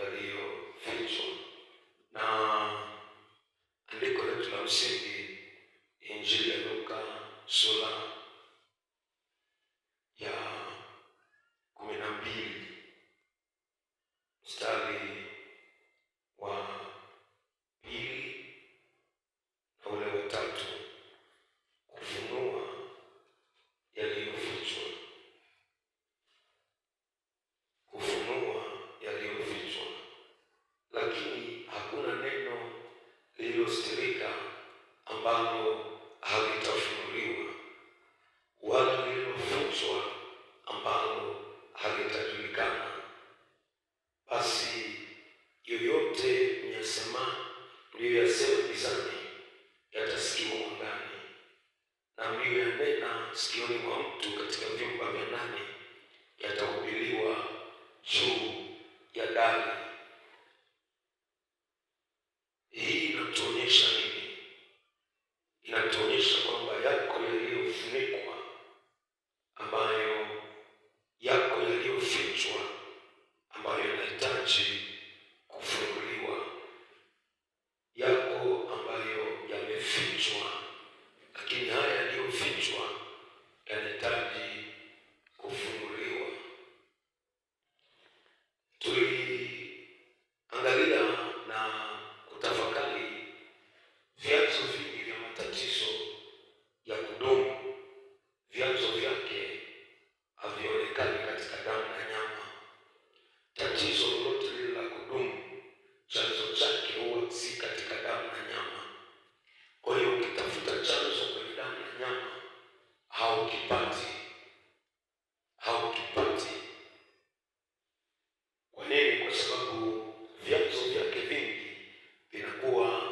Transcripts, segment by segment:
yaliyofichwa. Na andiko letu la msingi, Injili ya Luka sura ya 12 mstari wa 2 na ule wa 3, kufunua yaliyofichwa. Kufunua yaliyofichwa. Lakini hakuna neno lililostirika ambalo halitafunuliwa, wala lililofichwa ambalo halitajulikana. Basi yoyote mliyoyasema gizani yatasikiwa mwangani, na mliyoyanena sikioni mwa mtu katika vyumba vya ndani yatahubiriwa juu ya dari. Hii inatuonyesha nini? Inatuonyesha kwamba yako yaliyofunikwa, ambayo yako yaliyofichwa, ambayo yanahitaji kufunguliwa. Yako ambayo yamefichwa, lakini haya yaliyofichwa yanahitaji kufunguliwa. Tuliangalia na kutafakari vyanzo vingi vya matatizo ya kudumu. Vyanzo vyake havionekani katika damu na nyama. Tatizo lolote lile la kudumu, chanzo chake huwa si katika damu na nyama. Kwa hiyo ukitafuta chanzo kwenye damu na nyama, haukipati. Kwa nini? Kwa sababu vyanzo vyake vingi vinakuwa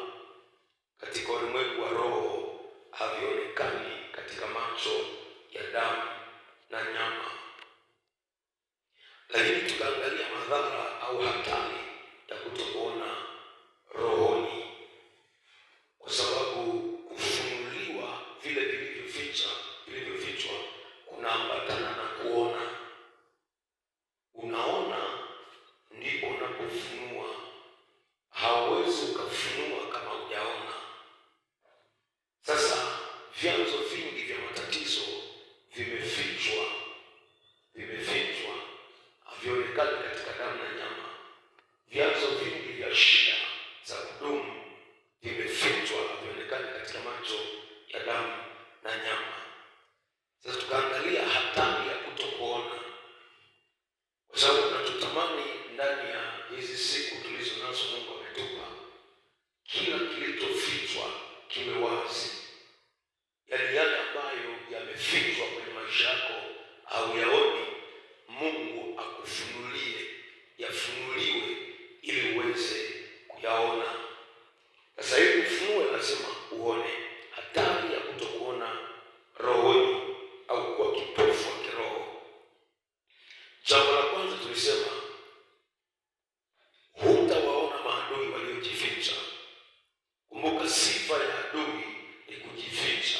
katika ulimwengu wa roho, havionekani katika macho ya damu na nyama. Lakini tukaangalia madhara au hatari ya kutokuona rohoni, kwa sababu kufunuliwa vile vilivyofichwa kunaambatana na kuona. Unaona ndipo unapofunua. Hauwezi ukafunua kama hujaona. Sasa vyanzo vingi vya matatizo vimefichwa, havionekani katika damu na nyama. Vyanzo vingi vya shida za kudumu vimefichwa, havionekani katika macho ya damu na nyama. Sasa tukaangalia hatari ya kutokuona, kwa sababu tunachotamani ndani ya hizi siku tulizo nazo, Mungu ametupa kila kilichofichwa kiwe wazi. Yaani yale ambayo yamefichwa kwenye maisha yako hauyaoni, Mungu akufunulie, yafunuliwe ili uweze kuyaona. Sasa hivi ufunue, lazima uone. Hatari ya kutokuona rohoni au kuwa kipofu wa kiroho. Jambo la kwanza tulisema, hutawaona maadui waliojificha. Kumbuka, sifa ya adui ni kujificha.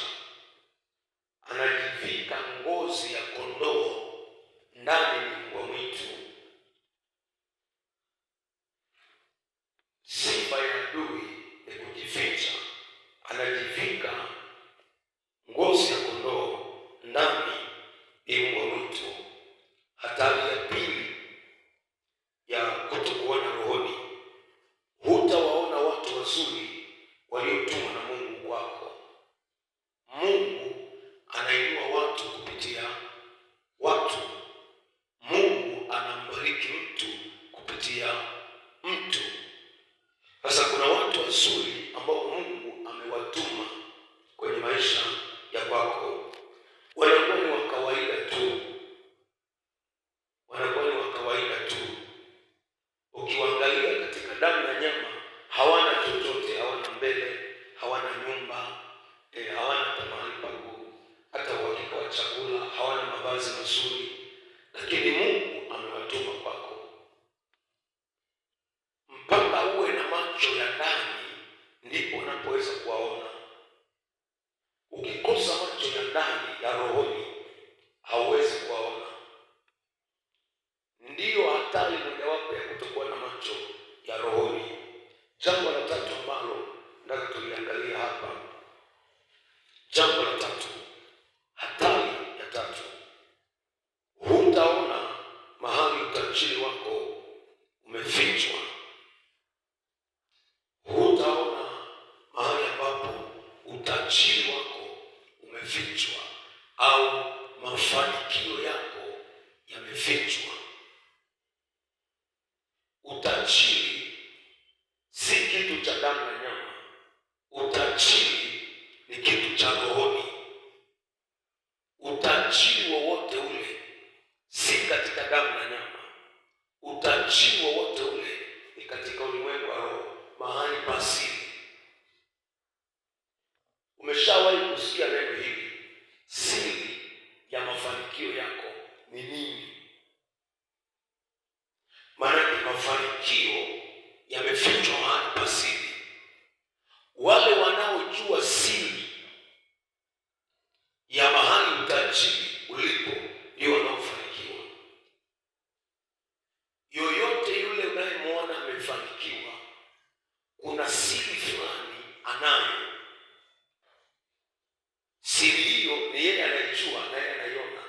Anajivika ngozi ya kondoo, ndani ni mbwa mwitu. Sifa ya adui ni kujificha. Anajivika ngozi ya kondoo, ndani ni mbwa mwitu. Hatari ya pili ya kutokuona rohoni, hutawaona watu wazuri waliotumwa na Mungu kwako. Mungu anainua watu kupitia watu. Mungu anambariki mtu kupitia mtu. Sasa kuna watu wazuri ambao Mungu amewatuma kwenye maisha ya kwako. Wanakuwa ni wa kawaida tu. Ukiwaangalia katika damu na nyama, hawana chochote, hawana mbele, hawana nyumba, hawana mahali pa hata uhakika wa chakula, hawana mavazi mazuri, lakini Mungu amewatuma kwako. Mpaka uwe na macho ya ndani ndipo unapoweza kuwaona. Ukikosa macho ya ndani ya rohoni, hauwezi kuwaona. Ndiyo hatari mojawapo ya kutokuwa na macho macho ya rohoni. Jambo la tatu ambalo nataka tuliangalia hapa, jambo la tatu, hatari ya tatu, hutaona mahali utajiri wako umefichwa. Hutaona mahali ambapo utajiri wako umefichwa au mafanikio yako yamefichwa. Utajiri si kitu cha damu na nyama. Utajiri ni kitu cha rohoni. Utajiri wowote ule si katika damu na nyama. Utajiri wowote ule ni katika ulimwengu wa roho, mahali pa siri. Umeshawahi kusikia neno hili? Siri ya mafanikio yako ni nini? Maana mafanikio yamefichwa mahali pa siri. Wale wanaojua siri ya mahali utajiri ulipo ndio wanaofanikiwa. Yoyote yule unayemwona amefanikiwa, kuna siri fulani anayo. Siri hiyo ni yeye anaijua na yeye anaiona.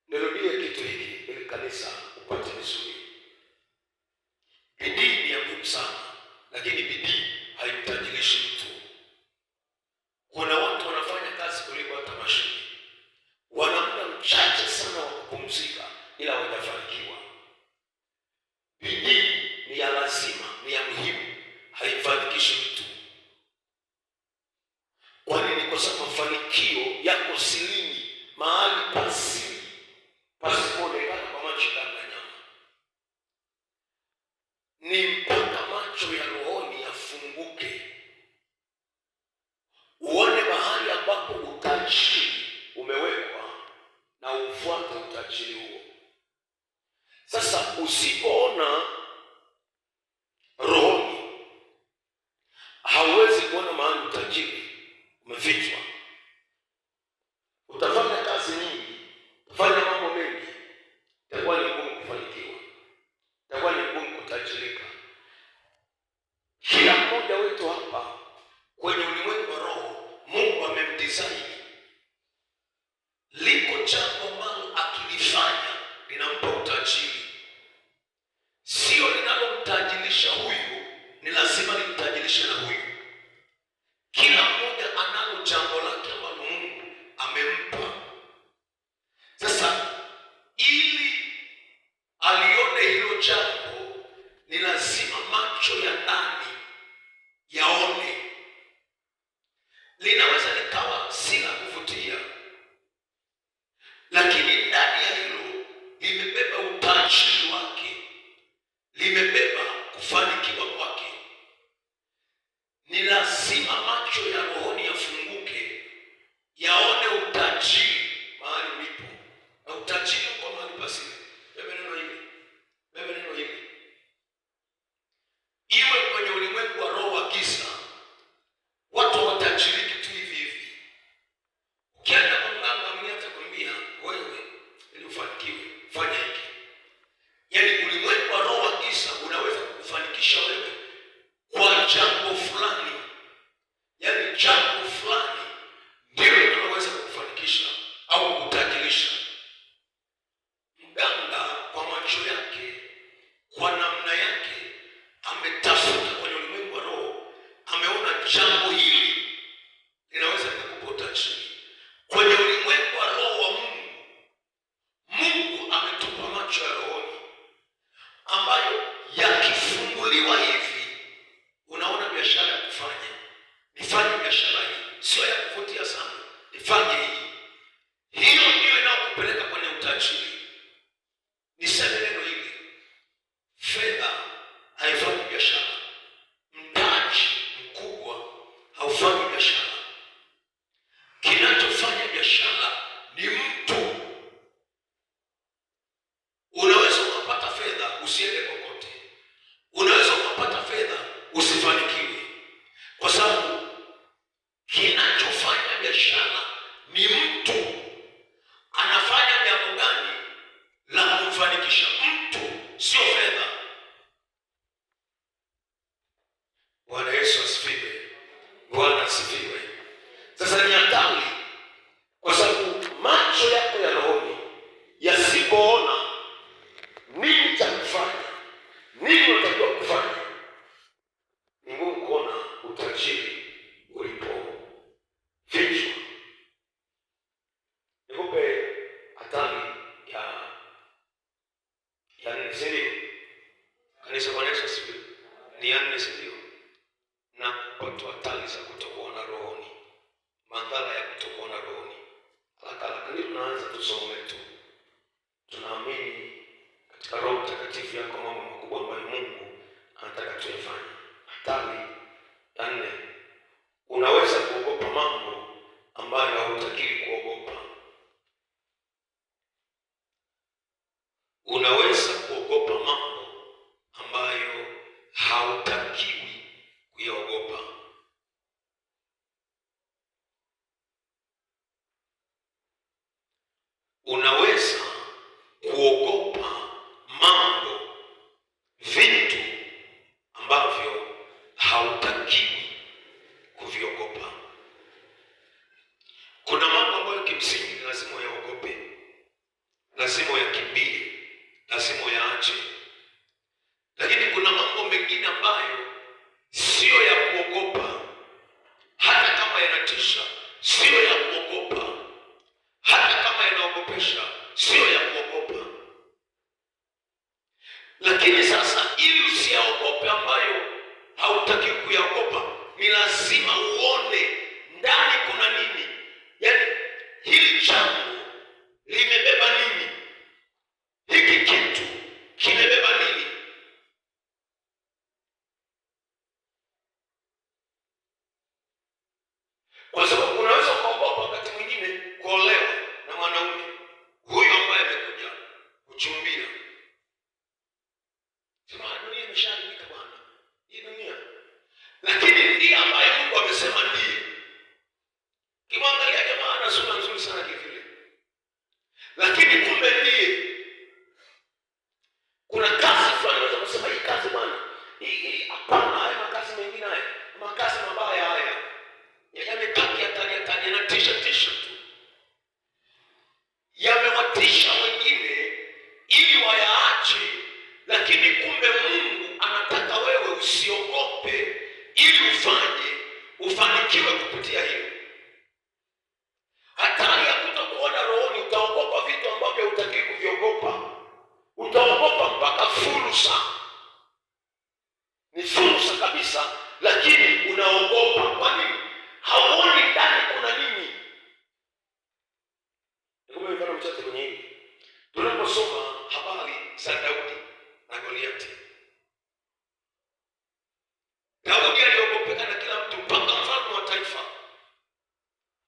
Nirudie kitu hiki ili kanisa upate vizuri. Bidii ni ya muhimu sana, lakini bidii haimtajirishi mtu. Kuna watu wanafanya kazi kuliko hata mashine. Wana muda mchache sana wa kupumzika ila hawajafanikiwa. Bidii ni ya lazima, ni ya muhimu, haifanikishi mtu. Kwa nini? Kwa sababu mafanikio yako sirini, mahali pa siri, pasipoonekana kwa macho ya damu na nyama. Ni mpaka macho ya rohoni yafunguke, uone mahali ambapo utajiri umewekwa na ufuate utajiri huo. Sasa usipoona rohoni, hauwezi kuona mahali utajiri umefichwa. Utafanya kazi nyingi, utafanya mambo mengi, itakuwa ni ngumu kufanikiwa, itakuwa ni ngumu kutajirika. Kila mmoja wetu hapa kwenye ulimwengu wa roho, Mungu amemdesign. Liko jambo ambalo akilifanya linampa utajiri. Sio linalomtajirisha huyu, ni lazima limtajirishe na huyu. Kila mmoja analo jambo lake ambalo Mungu amempa. Sasa ili alione hilo jambo, ni lazima macho ya ndani yaone. Linaweza likawa si la kuvutia, lakini ndani ya hilo limebeba utajiri wake, limebeba kufanikiwa kwake. Ni lazima macho ya rohoni yafunguke, yaone utajiri mahali ulipo. Na utajiri uko mahali pa siri. Bebe neno hili, bebe neno hili. Iwe kwenye ulimwengu wa roho wa giza, watu hawatajiriki tu hivi hivi. Ukienda kwa mganga mwingine atakwambia, wewe ili ufanikiwe fanya hiki. Yaani ulimwengu wa roho wa giza unaweza kukufanikisha wewe kwa jambo fulani. Yaani jambo fulani ndio linaweza kukufanikisha au kukutajirisha. Mganga kwa macho yake, kwa namna yake, ametafuta kwenye ulimwengu wa roho, ameona jambo hili linaweza kukupa utajiri. Kwenye ulimwengu wa roho wa Mungu, Mungu ametupa macho ya rohoni ambayo yakifunguliwa hivi, unaona biashara ya kufanya. Nifanye biashara hii, sio ya kuvutia sana, nifanye hii. Hiyo ndio inakupeleka kwenye utajiri. Niseme neno hili, fedha haifanyi biashara. Mtaji mkubwa haufanyi biashara. Kinachofanya biashara ni mtu. Unaweza ukapata fedha usiende kokote. Unaweza ukapata fedha usifanikiwe. Kwa sababu kinachofanya biashara ni mtu. Anafanya jambo gani la kumfanikisha nne, si ndio? Kanisa, Bwana Yesu asifiwe. Ni ya nne, si ndio? Na watu hatari za kutokuona rohoni, madhara ya kutokuona rohoni. Haraka ndio tunaanza tusome tu. Tunaamini katika Roho Mtakatifu yako mambo makubwa ambayo Mungu anataka tuyafanye. Hatari ya nne, unaweza kuogopa mambo ambayo hautakiwi kuogopa. Unaweza kuogopa mambo ambayo hautakiwi kuyaogopa. Unaweza kuogopa mambo, vitu ambavyo hautakiwi kuviogopa. Kuna mambo ambayo kimsingi lazima uyaogope, lazima uyakimbie, lazima uyaache. Lakini kuna mambo mengine ambayo sio ya kuogopa, hata kama yanatisha, sio ya kuogopa, hata kama yanaogopesha, sio ya kuogopa. Lakini sasa, ili usiyaogope ambayo hautaki kuyaogopa, ni lazima uone ndani kuna nini. Yaani hili jambo limebeba nini? Hiki kitu kimebeba nini? Kwa sababu unaweza kuogopa wakati mwingine kuolewa na mwanaume huyo ambaye amekuja kuchumbia. Sema dunia imeshaharibika bwana, hii dunia. Lakini ndiye ambaye Mungu amesema ndiye. Kimwangalia jamaa ana sura nzuri sana kivile, lakini kumbe ndiye. Kuna kazi fulani unaweza kusema hii kazi bwana, hii hapana, haya makazi mengine haya, makazi mabaya haya, yamekaki hatari, yanatisha tu. Yamewatisha wengine ili wayaache, lakini kumbe Mungu anataka wewe usiogope ili ufanikiwe kupitia hiyo. Hatari ya kutokuona rohoni, utaogopa vitu ambavyo hutaki kuviogopa. Utaogopa mpaka fursa. Ni fursa kabisa, lakini unaogopa. Kwa nini? Hauoni ndani kuna nini. Nikupe mfano mchache kwenye hili. Tunaposoma habari za Daudi na Goliathi. Daudi aliogopeka na kila mtu, mpaka mfalme wa taifa,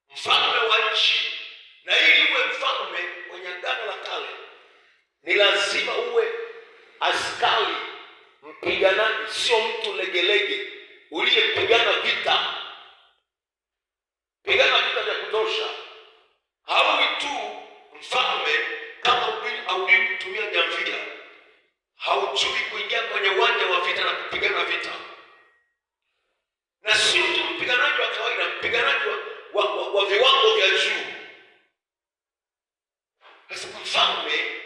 mfalme wa nchi. Na ili uwe mfalme kwenye Agano la Kale, ni lazima uwe askari mpiganaji, sio mtu legelege uliyepigana vita. Pigana vita vya kutosha. Hauwi tu mfalme kama haujui kutumia jamvia, haujui kuingia kwenye uwanja wa vita na kupigana vita. Na sio tu mpiganaji wa kawaida, mpiganaji wa viwango vya juu. Sasa mfalme,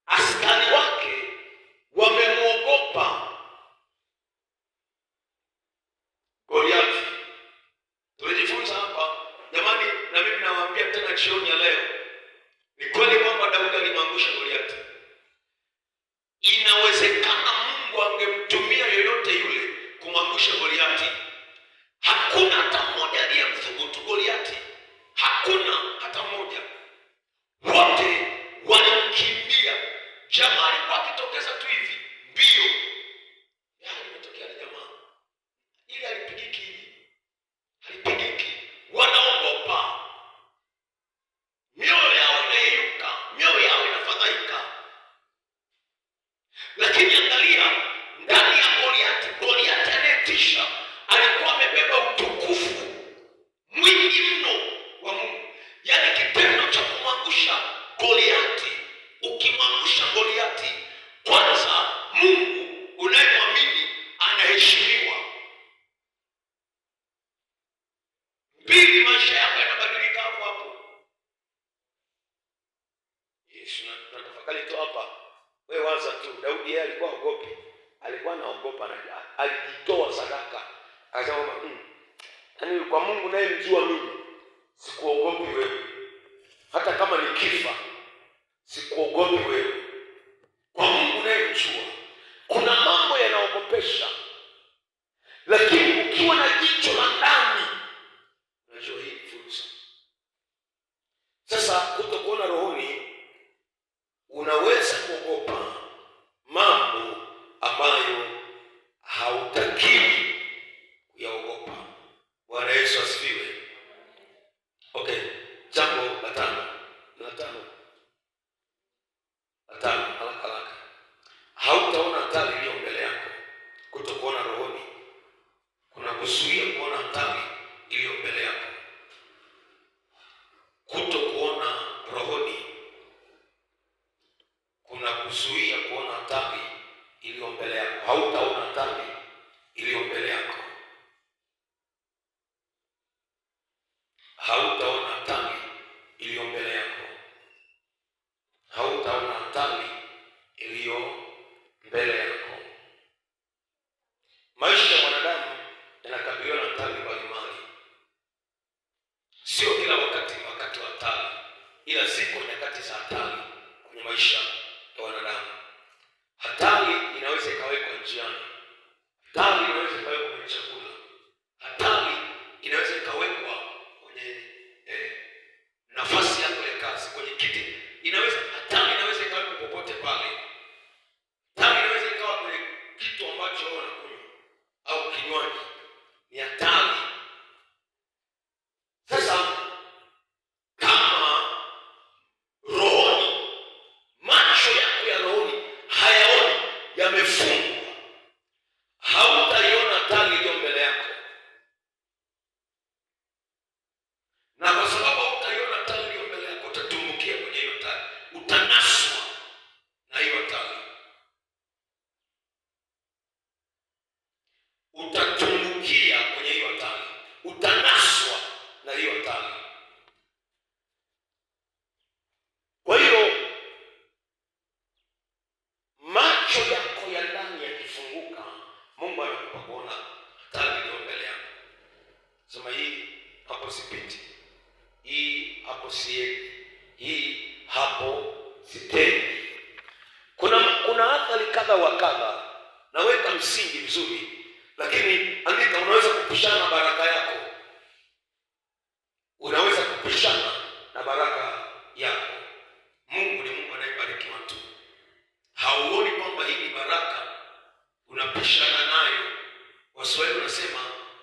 askari wake wamemwogopa Goliathi. Tunajifunza hapa jamani, na mimi nawaambia tena jioni ya leo, ni kweli kwamba Daudi alimwangusha Goliathi. Inawezekana Mungu angemtumia yoyote yule kumwangusha Goliathi. Hakuna hata mmoja aliyemthubutu Goliathi, hakuna hata mmoja. Wote walimkimbia. Jamaa alikuwa akitokeza tu hivi mbio, yaani imetokea na jamaa ili halipigiki. Wanaogopa, mioyo yao inayeyuka, mioyo yao inafadhaika. Lakini angalia ndani ya Goliathi anayetisha alikuwa amebeba utukufu mwingi mno wa Mungu. Yaani kitendo cha kumwangusha Goliathi, ukimwangusha Goliathi, kwanza Mungu unayemwamini anaheshimiwa. Pili, maisha yako yanabadilika hapo. Yesu, tunatafakari tu hapa. Wewe waza tu, Daudi yeye alikuwa ogopi. Alikuwa anaogopa na alijitoa sadaka. Akasema yaani kwa Mungu naye mjua mimi, sikuogopi wewe. Hata kama nikifa, sikuogopi wewe. itakuzuia kuona hatari iliyo mbele yako. Hautaona hatari iliyo mbele yako. Hautaona hatari iliyo mbele yako. Hautaona hatari iliyo mbele yako. Maisha ya mwanadamu yanakabiliwa na hatari mbalimbali. Sio kila wakati wa hatari, ila ziko nyakati za hatari kwenye maisha ya wanadamu. Hatari inaweza ikawekwa njiani. Hatari inaweza ikawekwa kwenye chakula. Hatari inaweza ikawekwa kwenye nafasi yako ya kazi, kwenye kiti. Hatari inaweza ikawekwa popote pale. Hatari inaweza ikawa kwenye kitu ambacho wewe unakunywa au kinywaji. Ni hatari. Sasa kama rohoni, macho yako ya rohoni hayaoni, yamefungwa, hautaiona hatari iliyo mbele yako. Na kwa sababu hautaiona hatari iliyo mbele yako, utatumbukia kwenye hiyo hatari. Utanaswa na hiyo hatari. Utatumbukia kwenye hiyo hatari. Utanaswa na hiyo hatari. Kwa hiyo macho yako ya ndani yakifunguka, Mungu anakupa kuona hatari iliyo mbele yako. Sema hii hapo sipiti, hii hapo siendi, hii hapo sitendi. Kuna athari kadha wa kadha. Naweka msingi vizuri, lakini andika, unaweza kupishana baraka yako. Unaweza kupishana na baraka yako. Mungu ni Mungu anayebariki watu. Hauoni kwamba hii ni baraka, unapishana nayo. Waswahili wanasema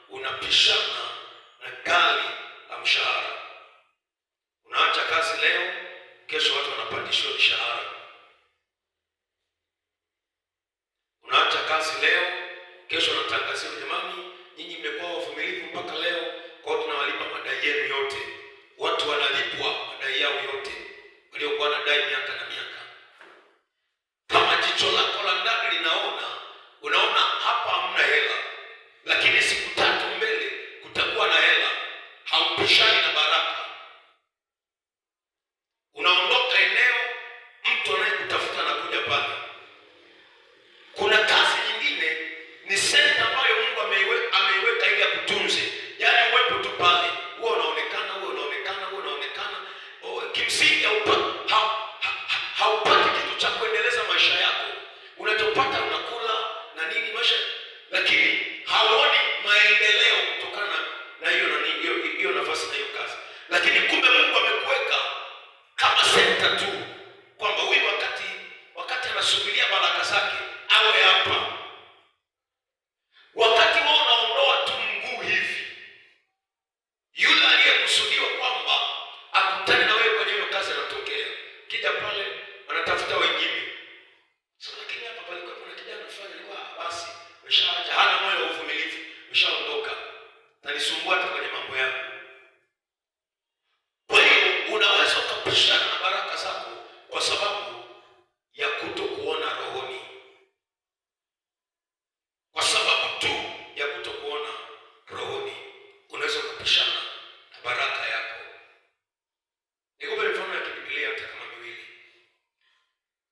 unapishana na gari la mshahara. Unaacha kazi leo, kesho watu wanapandishwa mshahara. Unaacha kazi leo, kesho wanatangaziwa, jamani, nyinyi mmekuwa wavumilivu mpaka leo, kwa hiyo tunawalipa madai yenu yote. Watu wanalipwa madai yao yote waliokuwa wanadai miaka na miaka. Kama jicho lako la ndani linaona, unaona hapa hamna hela, lakini siku 3 mbele kutakuwa na hela, haupishani na baraka. Unaondoka eneo, mtu anayekutafuta anakuja pale. Kuna kazi nyingine ni senta ambayo Mungu ameiweka ili akutunze. Yaani uwepo tu pale, wewe unaonekana. Kimsingi haupati kitu cha kuendeleza maisha yako. Unachopata unakula na nini maisha, lakini hauoni maendeleo kutokana na hiyo nafasi na hiyo kazi. Lakini kumbe Mungu amekuweka kama senta tu, kwamba huyu wakati anasubiria baraka zake awe hapa. Wakati wao unaondoa tu mguu hivi, yule aliyekusudiwa kwamba akutane na wewe kwenye hiyo kazi anatokea. Kija pale anatafuta wengine. So lakini hapa palikuwa kuna kijana fulani alikuwa basi umeshaacha, hana moyo wa uvumilivu, umeshaondoka. Tanisumbua hata kwenye mambo yako. Kwa hiyo unaweza ukapishana na baraka zako kwa sababu ya kutokuona rohoni. Kwa sababu tu ya kutokuona rohoni, unaweza kupishana na baraka yako. Nikupe mfano ya Biblia hata kama miwili.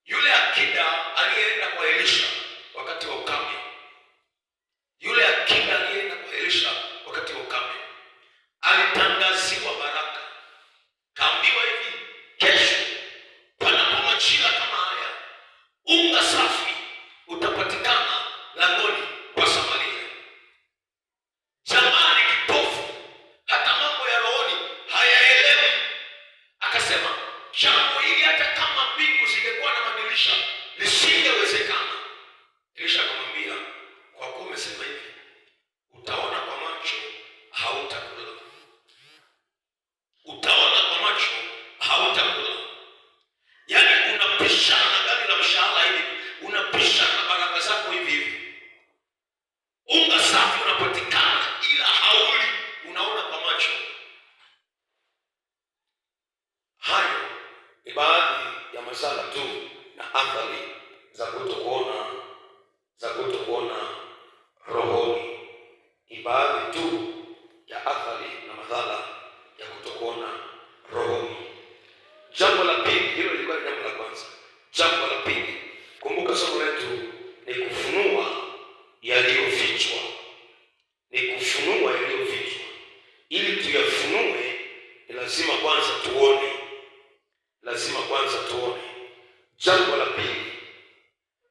Yule akida aliyeenda kwa Elisha wakati wa ukame. Yule akida aliyeenda kwa Elisha wakati wa ukame, alitangaziwa baraka. Kaambiwa hivi, kesho panapo majira kama haya, unga safi utapatikana langoni kwa Samaria. Jamani kipofu, hata mambo ya rohoni hayaelewi. Akasema jambo hili hata kama mbingu zingekuwa na madirisha lisingewezekana. Elisha akamwambia, kwa kuwa umesema hivi, utaona kwa macho, hautakula. Utaona kwa macho, hautakula. Yaani unapishana na gari la mshahara hivi, unapishana na baraka zako hivi hivi. Unga safi unapatikana ila hauli, unaona kwa macho. Hayo ni baadhi ya masala tu na athari za kutokuona rohoni. Ni baadhi tu ya athari na madhara ya kutokuona rohoni. Jambo la pili, hilo lilikuwa jambo la kwanza. Jambo la pili, kumbuka somo letu ni kufunua yaliyofichwa. Ni kufunua yaliyofichwa. Ili tuyafunue, ni lazima kwanza tuone. Jambo la pili,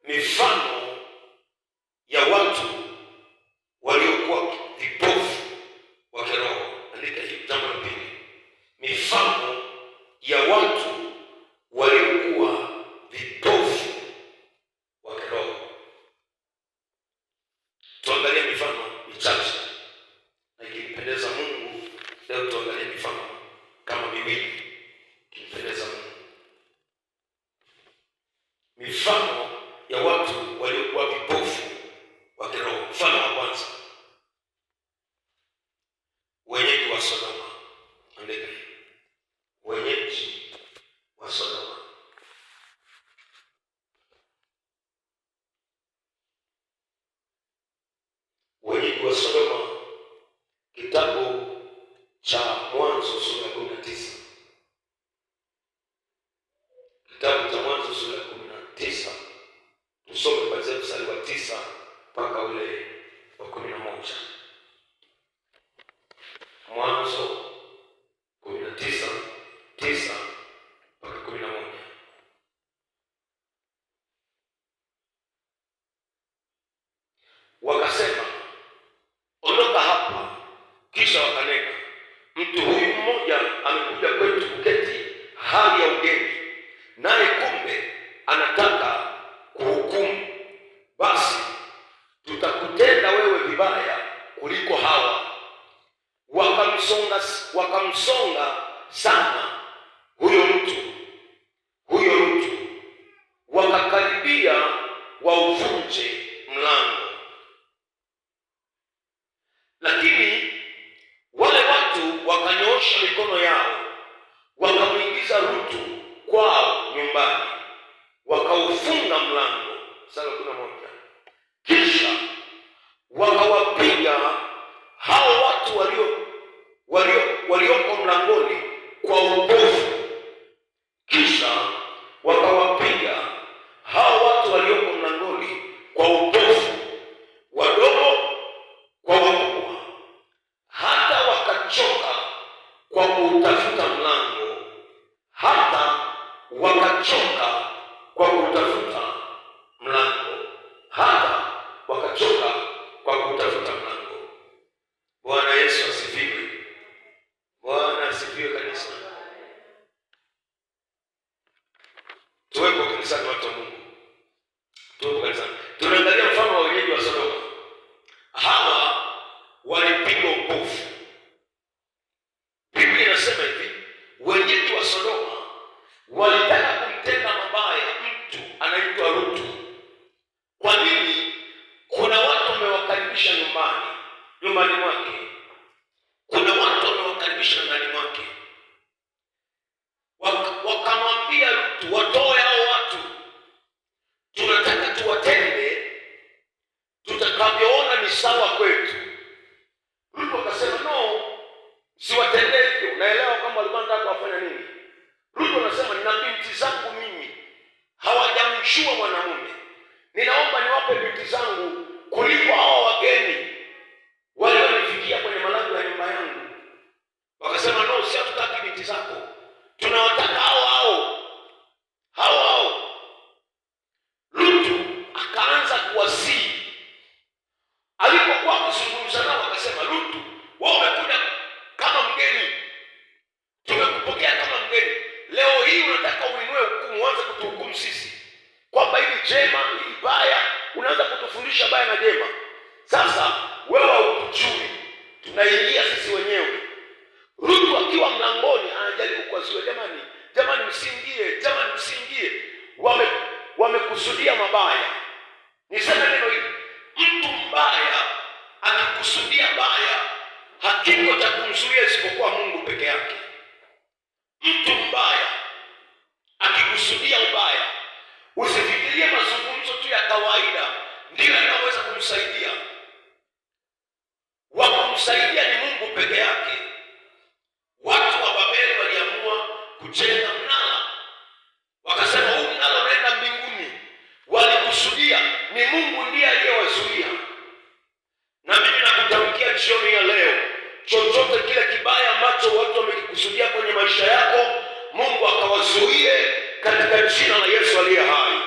mifano ya watu waliokuwa vipofu wa kiroho. Andika hiyo, jambo la pili, mifano ya watu waliokuwa vipofu wa kiroho. Tuangalie mifano michache, na ikimpendeza Mungu leo tuangalie mifano kama miwili. Ikimpendeza Mungu, mifano ya watu waliokuwa vipofu wa kiroho. Mfano wa kwanza, wenyeji wa Sodoma. Andika, wenyeji wa Sodoma. Wenyeji wa Sodoma, kitabu cha Mwanzo sura ya 19. Kitabu cha Mwanzo sura ya 19. Tusome kuanzia mstari wa 9 mpaka ule wa 11. Mwanzo 19:9 mpaka 11. Wakasema, ondoka hapa. Kisha wakanena, mtu huyu mmoja amekuja kwetu kuketi hali ya ugeni, naye kumbe anataka kuhukumu. Basi tutakutenda wewe vibaya kuliko hawa. Wakamsonga sana huyo mtu, wakakaribia wauvunje mlango. Lakini wale watu wakanyoosha mikono yao, wakamwingiza Rutu kwao nyumbani, wakaufunga mlango. Sura 11. Kisha wakawapiga hao watu walioko mlangoni kwa upofu. Kisha wakawapiga hao watu walioko mlangoni kwa upofu, wadogo kwa wakubwa, hata wakachoka kwa kuutafuta mlango. Bwana Yesu asifiwe. Bwana asifiwe kanisa. Tuwepo kanisani, watu wa Mungu. Tuwepo kanisani. Tunaangalia mfano wa wenyeji wa Sodoma. Hawa walipigwa upofu. Biblia inasema hivi, wenyeji wa Sodoma walitaka kumtenda mabaya mtu anaitwa Rutu. Kwa nini? Kuna watu wamewakaribisha nyumbani mwake. Kuna watu wamewakaribisha ndani mwake. Wakamwambia Rutu, watoe hao watu, tunataka tuwatende tutakavyoona ni sawa kwetu. Rutu akasema, no, siwatendee hivyo. Naelewa kama walikuwa wanataka wafanya nini. Rutu anasema, nina binti zangu mimi, hawajamshua mwanamume. Ninaomba niwape binti zangu kuliko hao wageni walionifikia kwenye malango ya nyumba yangu. Wakasema, no, si hatutaki binti zako, tunawataka hao. Rutu akaanza kuwasihi. Alipokuwa kuzungumza nao akasema, Rutu, wewe umekuja kama mgeni, tumekupokea kama mgeni. Leo hii unataka uinue hukumu, uanze kutuhukumu sisi kwamba hili jema, hili baya, unaanza kutufundisha baya na jema. Sasa wewe hutujui, tunaingia sisi wenyewe. Rutu akiwa mlangoni anajaribu kuwasihi, jamani msiingie. Wamekusudia mabaya. Niseme neno hili, mtu mbaya akikusudia baya, hakiko cha kumzuia isipokuwa Mungu peke yake. Mtu mbaya akikusudia ubaya, usifikirie mazungumzo tu ya kawaida ndiyo yanaweza kumsaidia. Wa kumsaidia ni Mungu peke yake. Watu wa Babeli waliamua kujenga mnara, wakasema huu mnara unaenda mbinguni. Walikusudia, ni Mungu ndiye aliyewazuia. Na mimi nakutamkia jioni ya leo, chochote kile kibaya ambacho watu wamekikusudia kwenye maisha yako, Mungu akawazuie katika jina la Yesu aliye hai.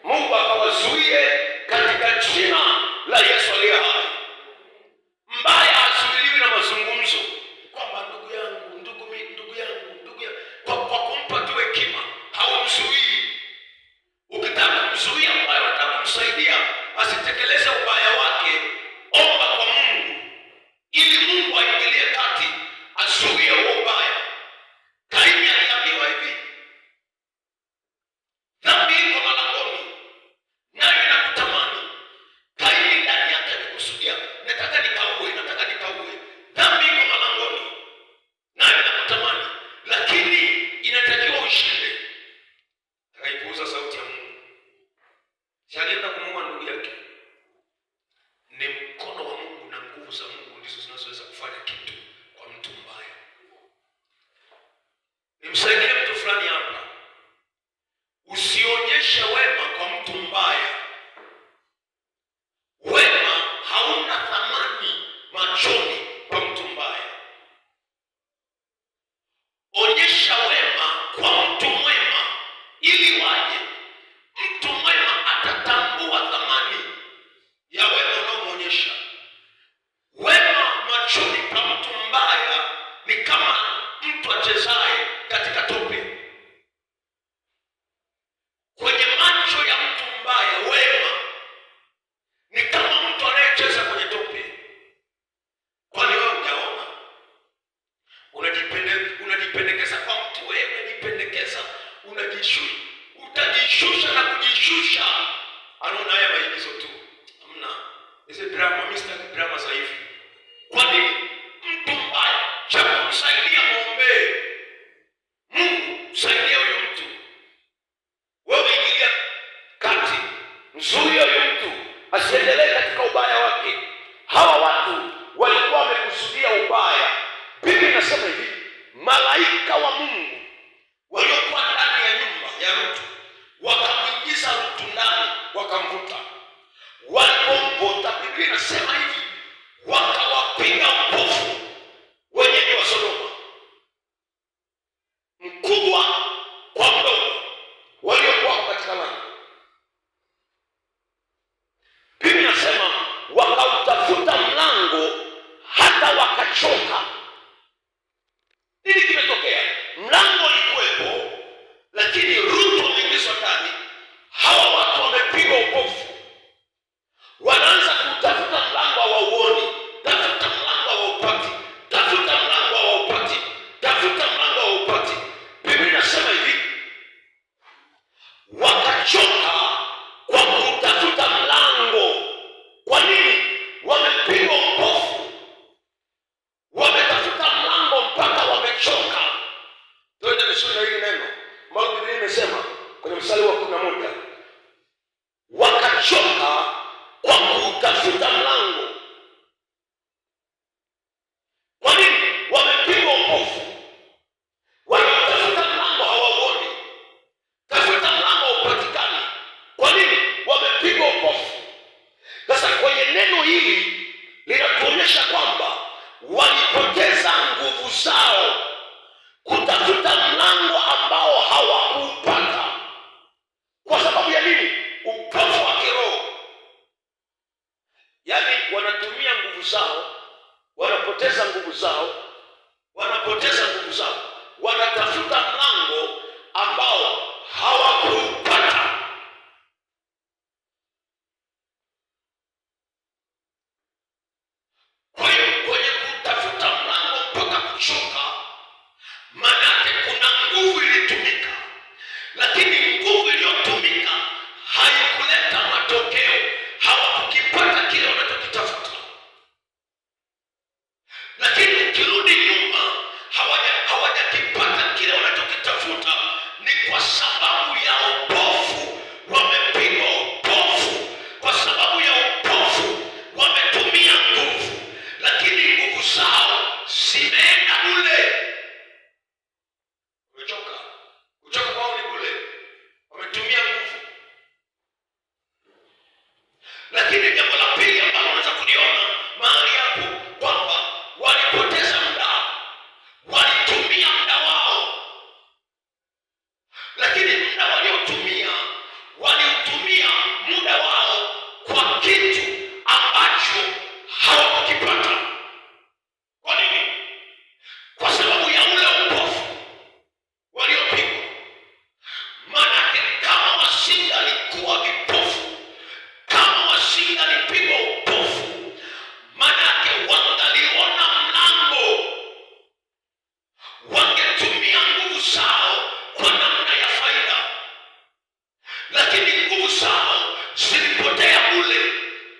Mungu akawazuie katika jina la Yesu aliye hai. Mbaya hazuiliwi na mazungumzo, kwamba ndugu yangu, kwa kumpa tu hekima haumzuii. Ukitaka kumzuia mbaya, unataka kumsaidia asitekeleze ubaya wake, omba kwa Mungu ili Mungu aingilie kati azuie huo ubaya. Kaini aliambiwa hivi, dhambi iko malangoni nayo inakutamani. Kaini ndani yake alikusudia, nataka nikaue. Dhambi iko malangoni nayo inakutamani, lakini inatakiwa ushinde. Akaipuuza sauti ya Mungu. Si alienda kumuua ndugu yake. Ni mkono wa Mungu na nguvu za Mungu ndizo zinazoweza kufanya kitu kwa mtu mbaya. Nimsaidie mtu fulani hapa. Usionyeshe wema kwa mtu mbaya. Wema hauna thamani machoni kwa mtu mbaya. Onyesha wema kwa mtu mwema ili waje. Mtu mwema atatambua thamani ya wema unaomwonyesha. Wema machoni pa mtu mbaya ni kama mtu achezaye katika tope. Kwenye macho ya mtu mbaya, wema ni kama mtu anayecheza kwenye tope. Kwani wewe hujaona? Unajipendekeza kwa mtu, wewe unajipendekeza, utajishusha na kujishusha. Anaona haya maigizo tu. Hamna. Hizi drama, mimi sitaki drama za hivi. Kwani mtu mbaya, cha kumsaidia muombe. Mungu, msaidie huyu mtu. Wewe ingilia kati, mzuie huyu mtu asiendelee katika ubaya wake. Hawa watu walikuwa wamekusudia ubaya. Biblia inasema hivi, malaika wa Mungu waliokuwa ndani ya nyumba ya Rutu wakamwingiza Rutu ndani, wakamvuta. Walipomvuta, Biblia inasema hivi, wakawapiga upofu wenyeji wa Sodoma, mkubwa kwa mdogo, waliokuwa katika lango. Biblia inasema wakautafuta mlango hata wakachoka. Nini kimetokea? Mlango ulikuwepo, lakini Rutu wameingizwa ndani. Hawa watu wamepigwa upofu, wanaanza kutafuta mlango hawauoni. Tafuta mlango hawaupati, tafuta mlango hawaupati, tafuta mlango hawaupati. Biblia inasema hivi, wakachoka kwa kutafuta mlango. Kwa nini? Wamepigwa upofu, wametafuta mlango mpaka wamechoka. Tuende vizuri na hili neno. Biblia imesema kwenye mstari wa 11, wakachoka kwa kutafuta mlango. Kwa nini? Wamepigwa upofu, wanatafuta mlango hawauoni, tafuta mlango haupatikani. Kwa nini? Wamepigwa upofu. Sasa kwenye neno hili linatuonyesha kwamba walipoteza nguvu zao kutafuta mlango ambao hawakuupata. Kwa sababu ya nini? Upofu wa kiroho. Yaani wanatumia nguvu zao, wanapoteza nguvu zao, wanatafuta mlango ambao hawakuupata. Kwa hiyo kwenye kutafuta mlango mpaka kuchoka, manake kuna nguvu ilitumika, lakini nguvu iliyotumika haikuleta matokeo. Hawakukipata kile wanachokitafuta. Lakini ukirudi nyuma, hawajakipata kile wanachokitafuta. Ni kwa sababu ya upofu, waliotumia waliutumia muda wao kwa kitu ambacho hawakukipata. Kwa nini? Kwa sababu ya ule upofu waliopigwa. Maanake kama wasingalikuwa vipofu, kama wasingalipigwa upofu, maanake wangaliona mlango, wangetumia nguvu zao kwa namna ya faida, lakini nguvu zao zilipotea kule.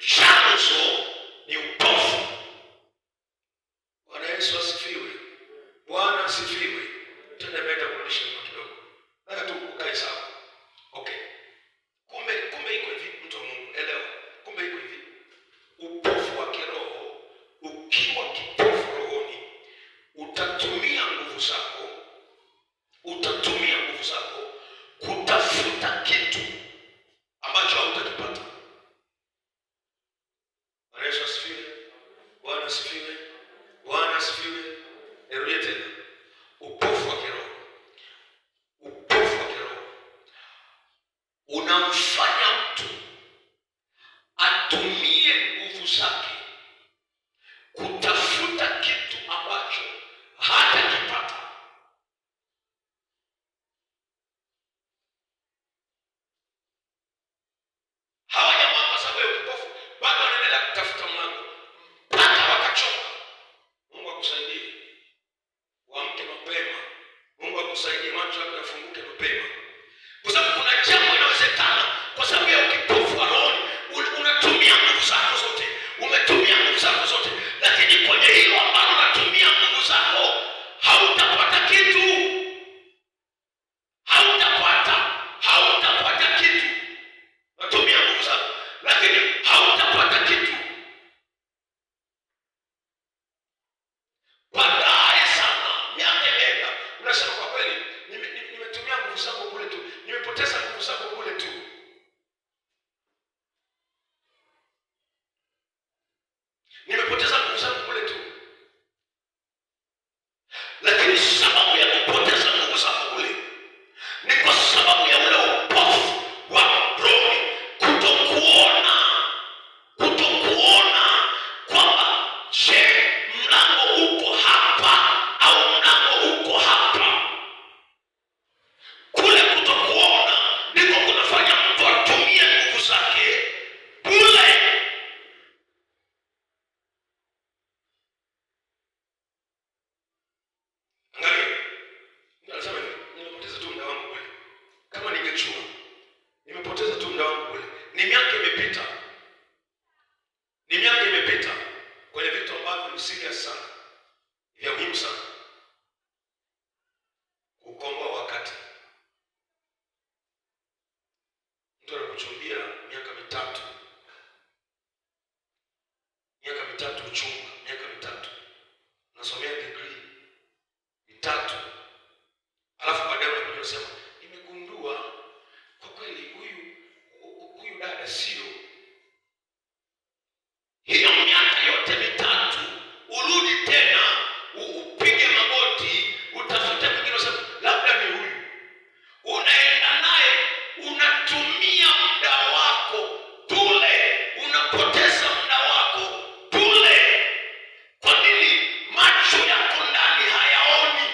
Chanzo ni upofu. Bwana Yesu asifiwe. Bwana asifiwe. Tende mbele kurudisha nyuma kidogo. Nataka tu ukae sawa. Okay. Kumbe iko hivi, mtu wa Mungu, elewa. Kumbe iko hivi. Upofu wa kiroho, ukiwa kipofu rohoni, utatumia nguvu zako kutafuta kitu ambacho hautakipata. Bwana Yesu asifiwe. Bwana asifiwe. Bwana asifiwe. Nirudie tena. Upofu wa kiroho unamfanya mtu atumie nguvu zake kutafuta kitu ambacho hatakipata. Hawa jamaa kwa sababu ya upofu bado wanaendelea kutafuta mlango mpaka wakachoka. Mungu akusaidie uamke mapema. Mungu akusaidie macho yako yafunguke mapema, kwa sababu kuna jambo inawezekana kwa sababu ya ukipofu wa rohoni. Unatumia nguvu zako zote, umetumia nguvu zako zote, lakini kwenye hilo ambalo unatumia nguvu zako hautapata kitu. Hautapata kitu. Unatumia nguvu zako lakini hautapata kitu. Baadaye sana, miaka imeenda, unasema kwa kweli nimetumia nguvu zangu kule tu, nimepoteza nguvu zangu kule tu. Nimepoteza nguvu zangu kule tu. Lakini sababu ya kupoteza nguvu zangu kule ni kwa sababu ya ule upofu wa roho, kutokuona kwamba je, mlango uko hapa au mlango uko hapa. Kule kutokuona ndiko kunafanya mtu atumie nguvu zake bure. Angalia, nasema nimepoteza tu muda wangu kule. Kama ningechua, nimepoteza tu muda wangu kule. Ni miaka imepita kwenye vitu ambavyo ni serious sana, vya muhimu sana. Kukomboa wakati. Mtu anakuchumbia miaka mitatu uchumba, miaka mitatu, nasomea degree 3, alafu baadaye unakuja unasema nimegundua kwa kweli huyu dada sio. Hiyo miaka yote mitatu urudi tena upige magoti utafute mwingine, unasema labda ni huyu. Unaenda naye, unatumia muda wako bure, unapoteza muda wako bure. Kwa nini? Macho yako ndani hayaoni.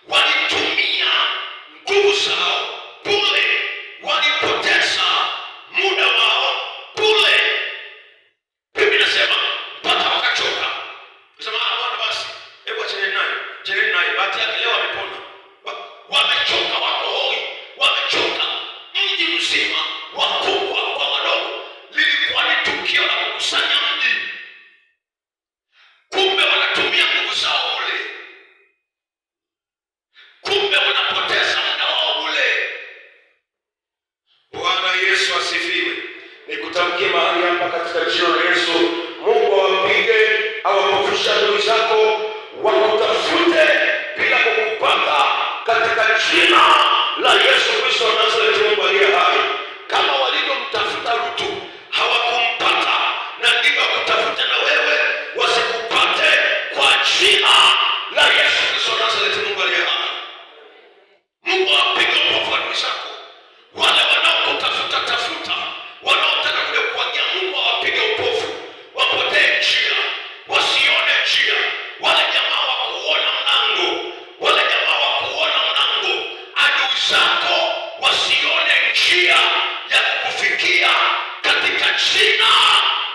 Walitumia nguvu zao bure, walipoteza muda wao bure. Biblia inasema mpaka wakachoka. Unasema Bwana basi, hebu acheni naye, bahati yake leo amepona. Wamechoka, wako hoi, wamechoka. Mji mzima, wakubwa kwa wadogo, lilikuwa ni tukio la kukusanya mji. Kumbe wanatumia nguvu zao bure. Kumbe wanapoteza muda wao bure. wasione njia ya kukufikia katika jina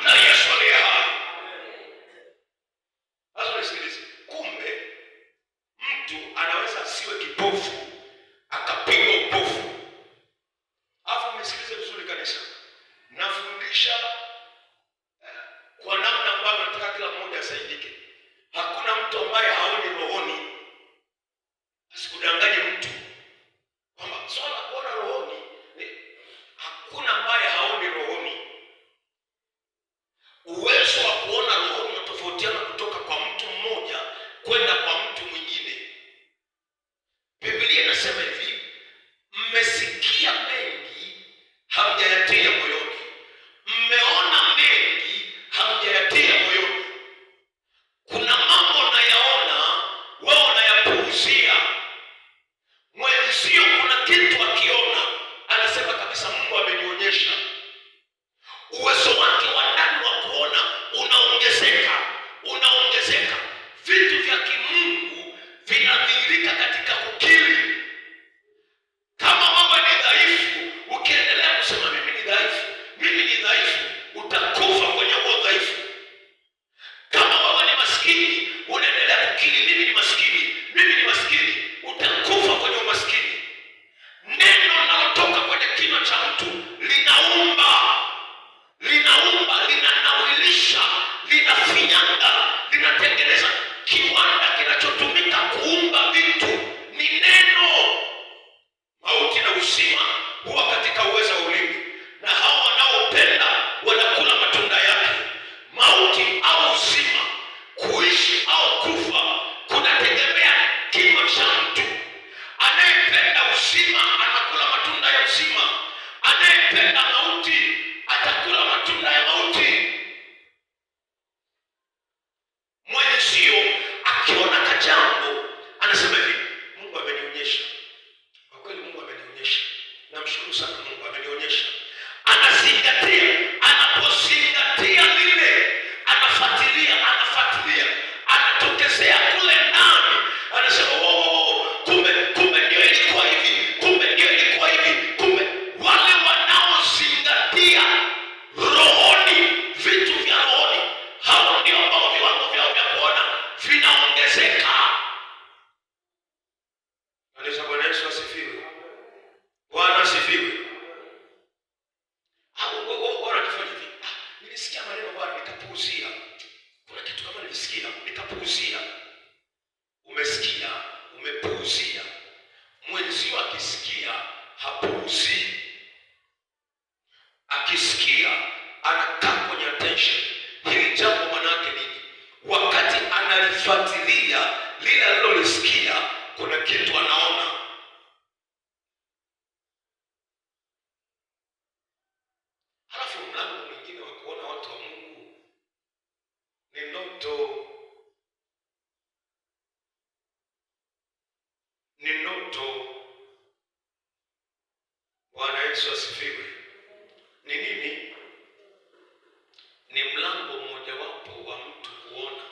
la Yesu aliye hai. Sasa nisikilize, kumbe mtu anaweza asiwe kipofu akapigwa upofu. Afu msikilize vizuri kanisa, nafundisha kwa namna ambayo nataka kila mmoja asaidike. Hakuna mtu ambaye haoni rohoni. Asikudanganye mtu kwamba swala kuona rohoni, hakuna ambaye haoni rohoni. Uwezo wa kuona rohoni unatofautiana kutoka kwa mtu mmoja kwenda kwa mtu mwingine. Biblia inasema hivi, mmesikia mengi hamjayatia moyoni, mmeona mengi hamjayatia moyoni. Kuna mambo unayaona wewe unayapuuzia, mwenzio kuna kitu akiona anasema kabisa Mungu amenionyesha. Uwezo wake wa ndani wa kuona unaongezeka. Vitu vya kimungu vinadhihirika katika kukiri. Kama wewe ni dhaifu, ukiendelea kusema mimi ni dhaifu, utakufa kwenye huo dhaifu. Kama wewe ni maskini, unaendelea kukiri mimi ni maskini, utakufa kwenye umaskini. Neno linalotoka kwenye kinywa cha mtu linaumba, linanawilisha, linafinyanga, linatengeneza kiwanda kinachotumika kuumba vitu. Ni neno. Mauti na uzima huwa katika uwezo wa ulimi, na hao wanaopenda wanakula matunda yake. Mauti au uzima, kuishi au kufa, kunategemea kinywa cha mtu. Anayependa uzima anakula matunda ya uzima, anayependa mauti atakula matunda ya mauti. Mwenzio akiona kajambo anasema hivi, Mungu amenionyesha. Kwa kweli Mungu amenionyesha, namshukuru sana Mungu amenionyesha. Anazingatia, anapozingatia lile, anafuatilia, anatokezea kule ndani, anasema kumbe ndio ilikuwa hivi, kumbe wale wanaozingatia rohoni, vitu vya rohoni, hao ndio ambao viwango vyao vya kuona vinaongezeka. Kanisa, Bwana Yesu asifiwe. Bwana asifiwe. Bwana tufanye hivi. Nilisikia maneno Bwana nikapuuzia. Kuna kitu kama nilisikia nikapuuzia. Umesikia, umepuuzia. Mwenzio akisikia hapuuzii. Akisikia anakaa kwenye attention. Hili jambo maana yake nini? Wakati analifuatilia lile alilolisikia, kuna kitu anaona. Halafu mlango mwingine wa kuona watu wa Mungu ni ndoto. Bwana Yesu asifiwe. Ni nini? Ni mlango mmoja wapo wa mtu kuona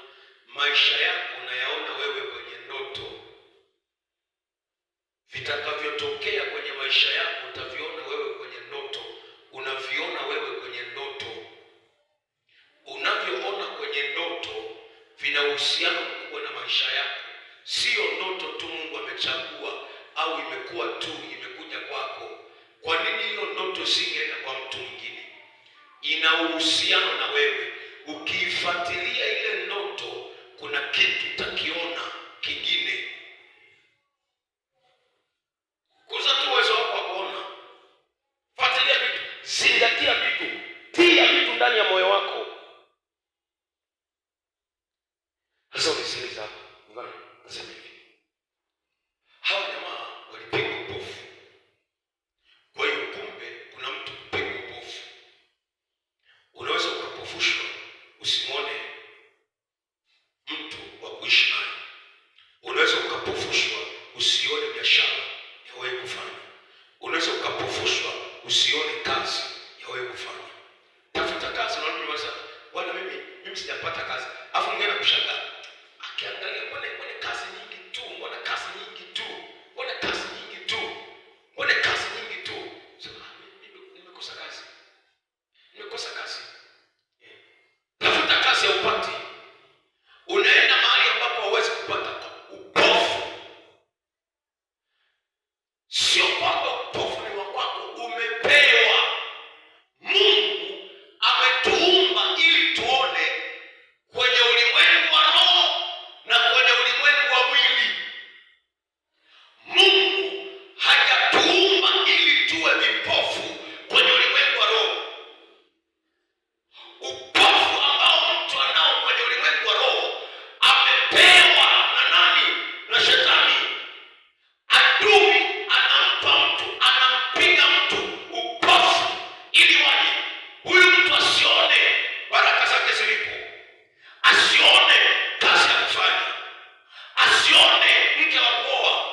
maisha yako. Unayaona wewe kwenye ndoto. Vitakavyotokea kwenye maisha yako utaviona wewe kwenye ndoto. Unaviona wewe kwenye ndoto. Unavyoona kwenye ndoto vina uhusiano mkubwa na maisha yako. Sio ndoto tu Mungu amechagua au imekuwa tu imekuja kwako. Kwa nini hiyo ndoto singeenda kwa mtu mwingine? Ina uhusiano na wewe. Ukiifuatilia ile ndoto, kuna kitu utakiona kingine. Kuza tu uwezo wako wa kuona. Fuatilia vitu, zingatia vitu, tia vitu ndani ya moyo wako. Sasa unisikiliza hapa. Ngani nasema hivi. Hawa jamaa walipigwa upofu. Kwa hiyo kumbe kuna mtu kupigwa upofu. Unaweza ukapofushwa usimwone mtu wa kuishi naye. Unaweza ukapofushwa usione biashara ya wewe kufanya. Unaweza ukapofushwa usione kazi ya wewe kufanya. Tafuta kazi na unajua Bwana mimi sijapata kazi. Afu mwingine anakushangaa. Akiangalia mbona kazi nyingi tu, mbona kazi nyingi tu. kwamba upofu ni wa kwako, umepewa. Mungu ametuumba ili tuone kwenye ulimwengu wa roho na kwenye ulimwengu wa mwili. Mungu hajatuumba ili tuwe vipofu kwenye ulimwengu wa roho. Upofu ambao mtu anao kwenye ulimwengu wa roho amepewa na nani? Na Shetani. Adui anampa mtu, anampiga mtu upofu ili waje huyu mtu asione baraka zake zilipo, asione kazi ya kufanya, asione mke wa kuoa,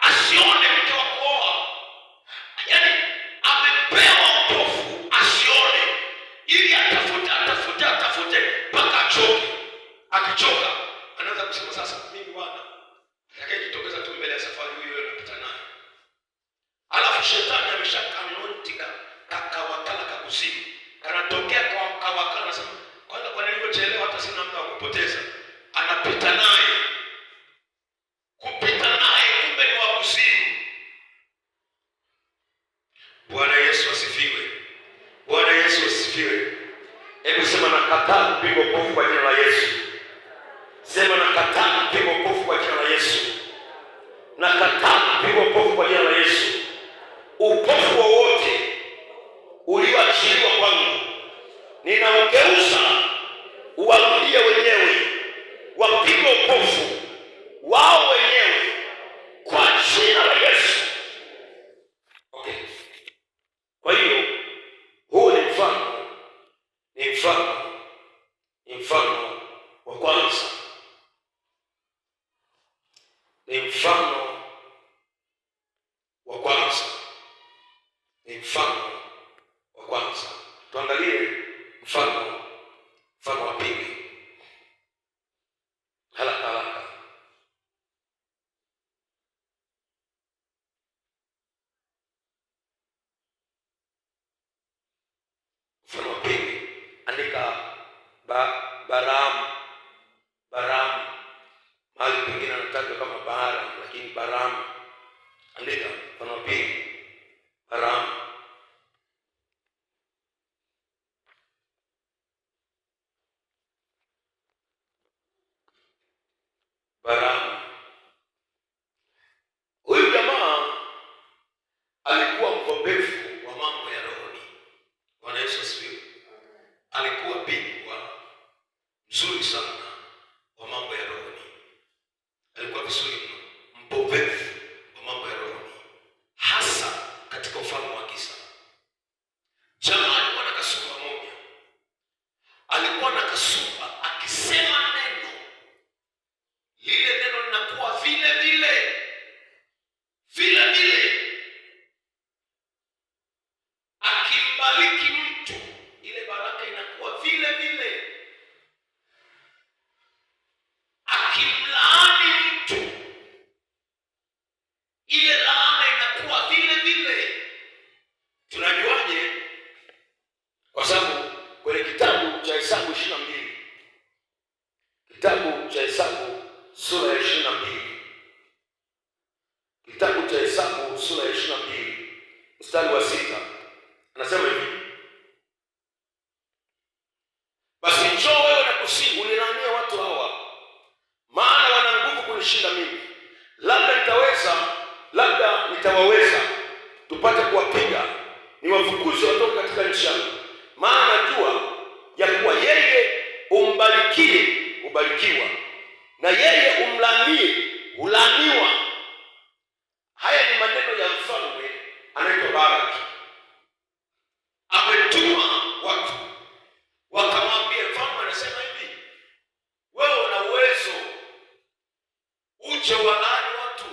asione mke wa kuoa. Yaani amepewa upofu asione, ili atafute mpaka achoke. Akichoka anaanza kusema sasa, mimi bwana atakayejitokeza tu mbele ya safari huyo anapita naye. Alafu Shetani ameshakanontika kakawakala kakuzimu, anatokea kwa kawakala, anasema kwanza, kwa nilivyochelewa hata sina muda wa kupoteza. Anapita naye, kupita naye kumbe ni wa kuzimu. Bwana Yesu asifiwe. Bwana Yesu asifiwe. Hebu sema, nakataa kupigwa upofu kwa jina la Yesu. Sema, nakataa kupigwa upofu kwa jina la Yesu. Nakataa kupigwa upofu kwa jina la Yesu. Upofu wowote ulioachiliwa kwangu ninaugeuza uwarudie wenyewe, wapigwe upofu wao wenyewe kwa jina la Yesu. Okay. Kwa hiyo huu ni mfano wa kwanza. Ni mfano wa kwanza. Ni mfano wa kwanza. Tuangalie mfano wa pili. Haraka. Mfano wa pili, andika Balaam. Mahali pengine anatajwa kama Balaam, lakini Balaam. Andika mfano wa pili, Balaam. Huyu jamaa alikuwa mgobefu wa mambo ya rohoni. Bwana Yesu asifiwe. Alikuwa bingwa mzuri sana wa mambo ya rohoni. Alikuwa vizuri mno, mbobefu wa mambo ya rohoni, hasa katika ufalme wa giza. Jamaa alikuwa na kasumba moja. Alikuwa na kasumba, akisema neno, lile neno linakuwa vile vile. Akimbariki mtu, ile baraka inakuwa vile vile. Akimlaani mtu, ile laana inakuwa vile vile. Tunajuaje? Kwa sababu kwenye kitabu cha Hesabu 22, kitabu cha Hesabu sura ya 22, kitabu cha Hesabu sura ya 22 mstari wa 6, anasema hivi: basi njoo wewe na kusihi unilaanie watu hawa, maana wana nguvu kunishinda mimi. Labda nitawaweza tupate kuwapiga, niwafukuze watoke katika nchi yangu. Maana najua ya kuwa yeye umbarikie hubarikiwa, na yeye umlaanie hulaaniwa. Haya ni maneno ya mfalme anaitwa Baraki. Ametuma watu wakamwambia mfalme, anasema hivi: wewe una uwezo, uje walaani watu,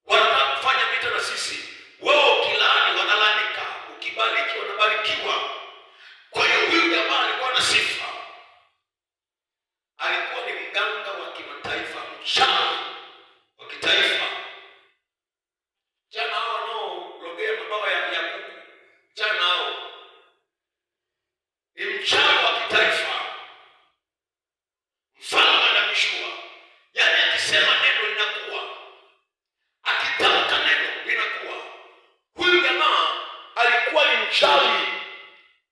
wanataka kufanya vita na sisi. Wewe ukilaani wanalaanika, ukibariki wanabarikiwa. Kwa hiyo huyu jamaa alikuwa na sifa. Alikuwa ni mganga wa kimataifa, mchawi wa kitaifa. Jana hao wanaologea mabawa ya kuku, jana hao ni mchawi wa kitaifa. Mfalme anamshua, yaani akisema neno linakuwa, akitamka neno linakuwa. mchawi.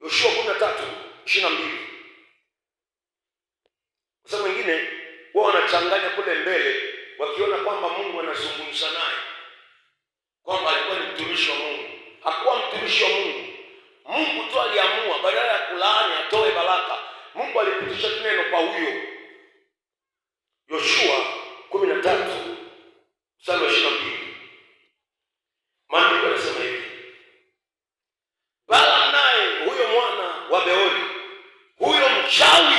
Yoshua 13:22. Sasa mwingine wao wanachanganya kule mbele, wakiona kwamba Mungu anazungumza naye, kwamba alikuwa ni mtumishi wa Mungu. Hakuwa mtumishi wa Mungu. Mungu tu aliamua badala ya kulaani atoe baraka. Mungu alipitisha neno kwa huyo. Yoshua 13:22. Maandiko yanasema hivi: Balaam naye huyo mwana wa Beori, huyo mchawi,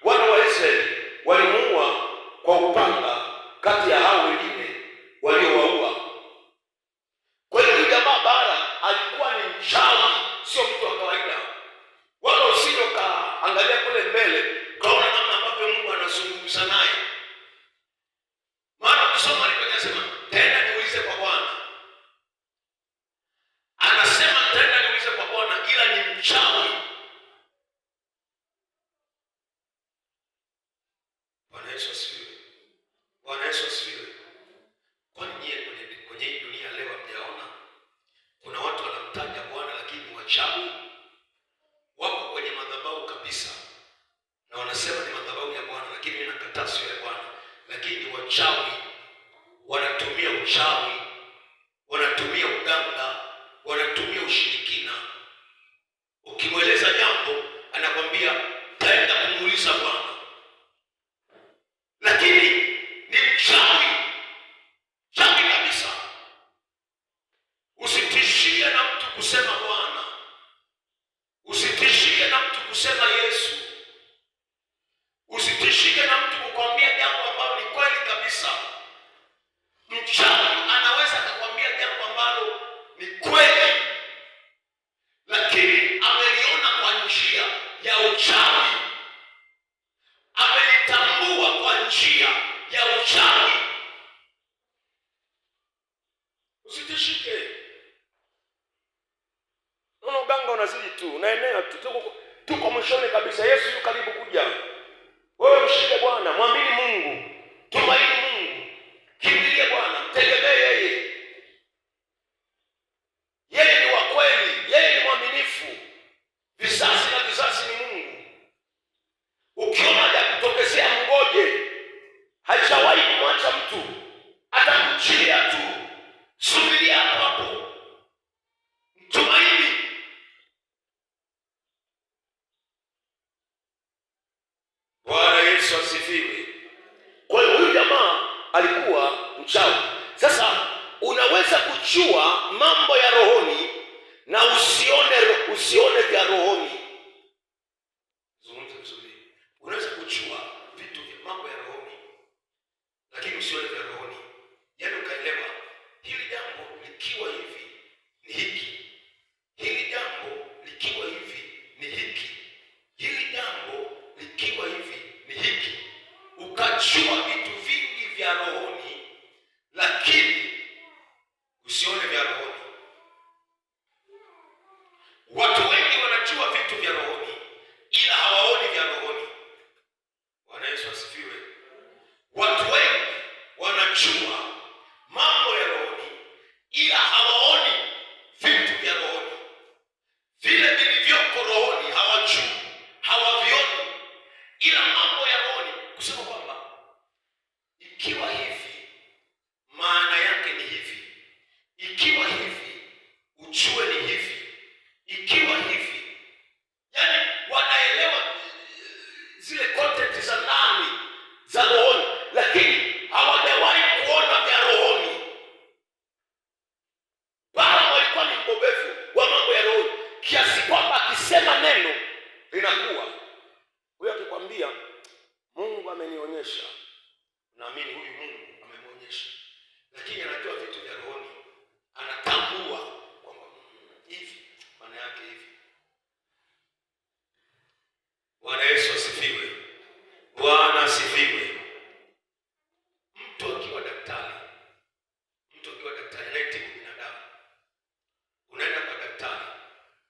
wana wa Israeli walimuua kwa upanga kati ya hao wengine waliowaua. Kwa hiyo jamaa Balaam alikuwa ni mchawi, sio mtu wa kawaida. Wala usije kaangalia kule mbele kaona namna ambavyo Mungu anazungumza naye. Maana kusoma alipokasema tena niulize kwa Bwana. Anasema tena niulize kwa Bwana, ila ni mchawi. Bwana Yesu asifiwe. Bwana Yesu asifiwe. Kwani nyie kwenye hii dunia leo hamjaona kuna watu wanamtaja Bwana lakini wachawi? Wako kwenye madhabahu kabisa na wanasema ni madhabahu ya Bwana, lakini mimi nakataa sio ya Bwana, lakini wachawi. Wanatumia uchawi, wanatumia uganga, wanatumia ushirikina. Ukimweleza jambo anakwambia taenda kumuuliza Bwana, lakini ni mchawi. Chawi kabisa. Usitishie na mtu kusema Bwana, usitishie na mtu kusema Yesu, usitishie na mtu kukwambia jambo ambalo ni kweli kabisa. Mchawi anaweza kukwambia jambo ambalo ni kweli, lakini ameliona kwa njia ya uchawi, amelitambua kwa njia ya uchawi. Usitishike. Unaona uganga unazidi tu, unaenea tu, tuko mwishoni kabisa. Yesu yu karibu kuja. Wewe mshike Bwana, mwamini Mungu, tumaini Mungu, kimbilie Bwana, mtegemee yeye. Yeye ni wa kweli, yeye ni mwaminifu. Visasi na visasi ni Mungu. Ukiona haja kutokezea mngoje. Hajawahi kumwacha mtu, atakuchilia tu. Subiria hapo, mtumaini. Bwana Yesu asifiwe. Kwa hiyo huyu jamaa alikuwa mchawi. Sasa unaweza kuchua mambo ya rohoni na usione vya rohoni. Zungumza vizuri. Unaweza kuchua vitu vya mambo ya rohoni lakini usione vya rohoni. Yaani ukaelewa hili jambo likiwa hivi ni hiki, hili jambo likiwa hivi ni hiki, hili jambo likiwa hivi ni hiki. Ukachua vitu vingi vya rohoni lakini usione vya rohoni. Watu wengi wanachua vitu vya rohoni ila hawaoni vya rohoni. Bwana Yesu asifiwe. Watu wengi wanachua mambo ya rohoni ila hawaoni vitu vya rohoni. Vile vilivyoko rohoni hawajui, hawavioni, ila mambo ya rohoni. Kusema kwamba ikiwa hivi maana yake ni hivi, ikiwa hivi ujue ni hivi, ikiwa hivi. Yani wanaelewa zile content za ndani za rohoni, lakini hawajawahi kuona vya rohoni. Balaam walikuwa ni mbobefu wa mambo ya rohoni kiasi kwamba akisema neno linakuwa. Huyo akikwambia Mungu amenionyesha, naamini huyu Mungu amemwonyesha, lakini anajua vitu vya rohoni, anatambua kwamba hivi maana yake hivi. Bwana Yesu asifiwe. Bwana asifiwe. Mtu akiwa daktari anayetibu binadamu, unaenda kwa daktari,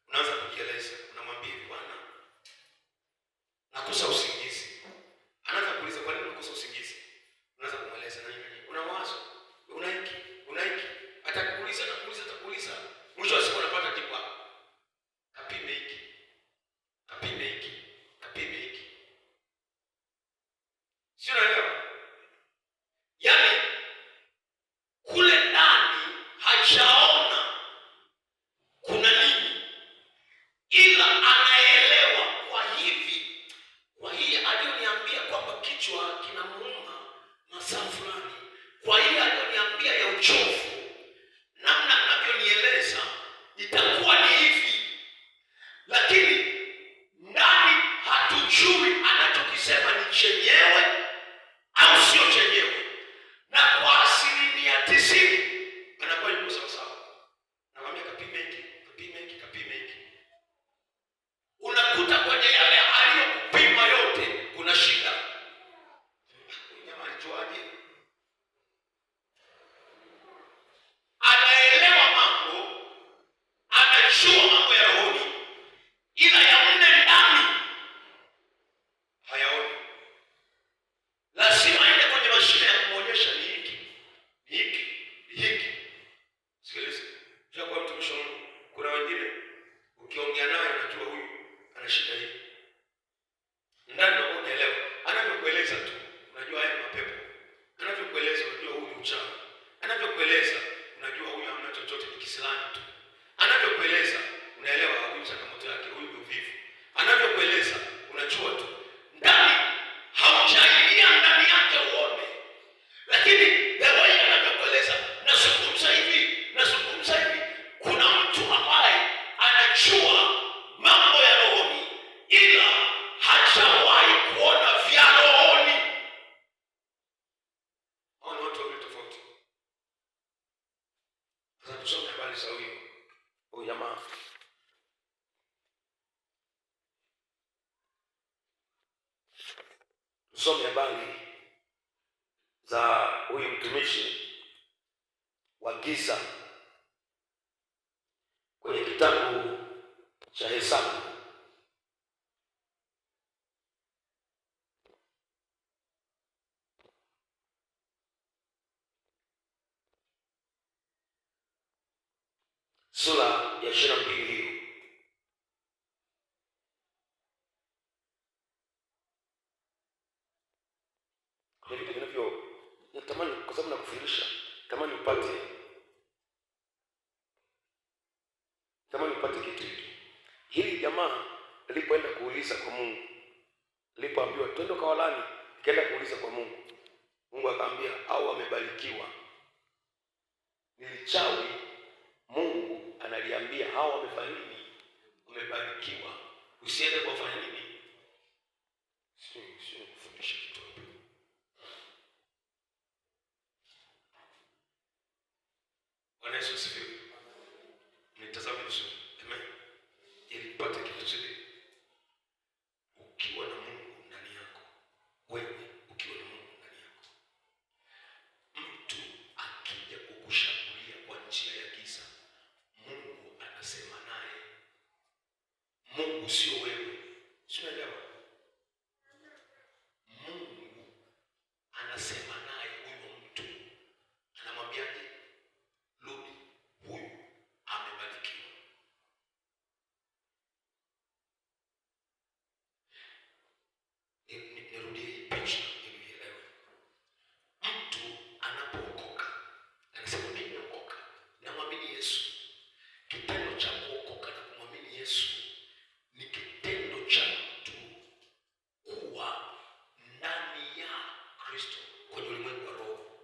unaanza kujieleza, unamwambia hivi, Bwana nakosa usingizi. Anaanza kuuliza kwa nini unakosa usingizi. Unaanza kumweleza na nini? Una mawazo, una hiki. Atakuuliza. Mwisho wa siku unapata jibu. Unakuwa mtumishi wa Mungu. Kuna wengine ukiongea naye unajua huyu ana shida hii. Ndani unakuwa unaelewa. Anavyokueleza tu unajua haya ni mapepo. Anavyokueleza unajua huyu ni uchawi. Anavyokueleza unajua huyu hamna chochote, ni kisilani tu. Anavyokueleza unaelewa huyu changamoto yake, huyu ni uvivu. Anavyokueleza unajua tu. Ndani haujaingia ndani yake uone. Lakini the way anavyokueleza, nazungumza hivi, kuna mtu ambaye anajua mambo ya rohoni ila hajawahi kuona vya rohoni. Hao ni watu wawili tofauti. Sasa tusome habari za huyu jamaa. Tusome habari za huyu mtumishi wa giza kwenye kitabu cha Hesabu. Sura ya 22 hiyo. Kwa vitu vinavyo natamani, kwa sababu nakufundisha, tamani upate kitu hiki. Hili jamaa alipoenda kuuliza kwa Mungu, alipoambiwa twende kwa walani, kaenda kuuliza kwa Mungu. Mungu akamwambia au amebarikiwa. Nilichawi Mungu analiambia hao wamefanya nini? Wamebarikiwa. Usiende kufanya nini? Sio kufundisha kitu. Bwana Yesu asifiwe. Nitazame vizuri. Amen. Ili upate kitu zile. Ukiwa na Mungu ndani yako, wewe ukiwa na Mungu ndani yako, mtu akija kukushambulia kwa njia ya giza, Mungu anasema naye. Mungu sio wewe. Unaelewa? Mungu anasema naye huyo mtu. Anamwambiaje? Rudi, huyu amebarikiwa. Nirudie picha ili uelewe. Mtu anapookoka anasema mimi naokoka, namwamini Yesu. Kitendo cha kuokoka na kumwamini Yesu ni kitendo cha mtu kuwa ndani ya Kristo kwenye ulimwengu wa roho.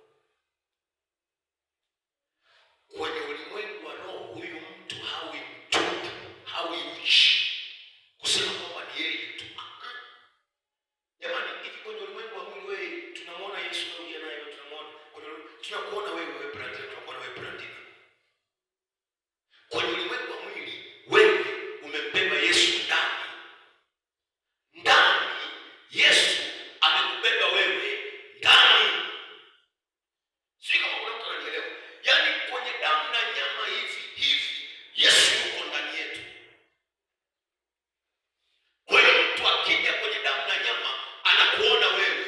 Kwenye ulimwengu wa roho huyu mtu hawi mtoto, hawi uchi kusema kwamba ni yeye tu. Jamani, hivi kwenye ulimwengu wa mwili wewe tunamwona Yesu anaongea naye, tunakuona wewe Brandina, tunakuona wewe Brandina. Kwenye ulimwengu wa mwili wewe umembeba Yesu ndani. Ndani Yesu amekubeba wewe ndani. Sio kama kuna mtu ananielewa. Yaani kwenye damu na nyama hivi Yesu yuko ndani yetu. Kwa hiyo mtu akija kwenye damu na nyama anakuona wewe.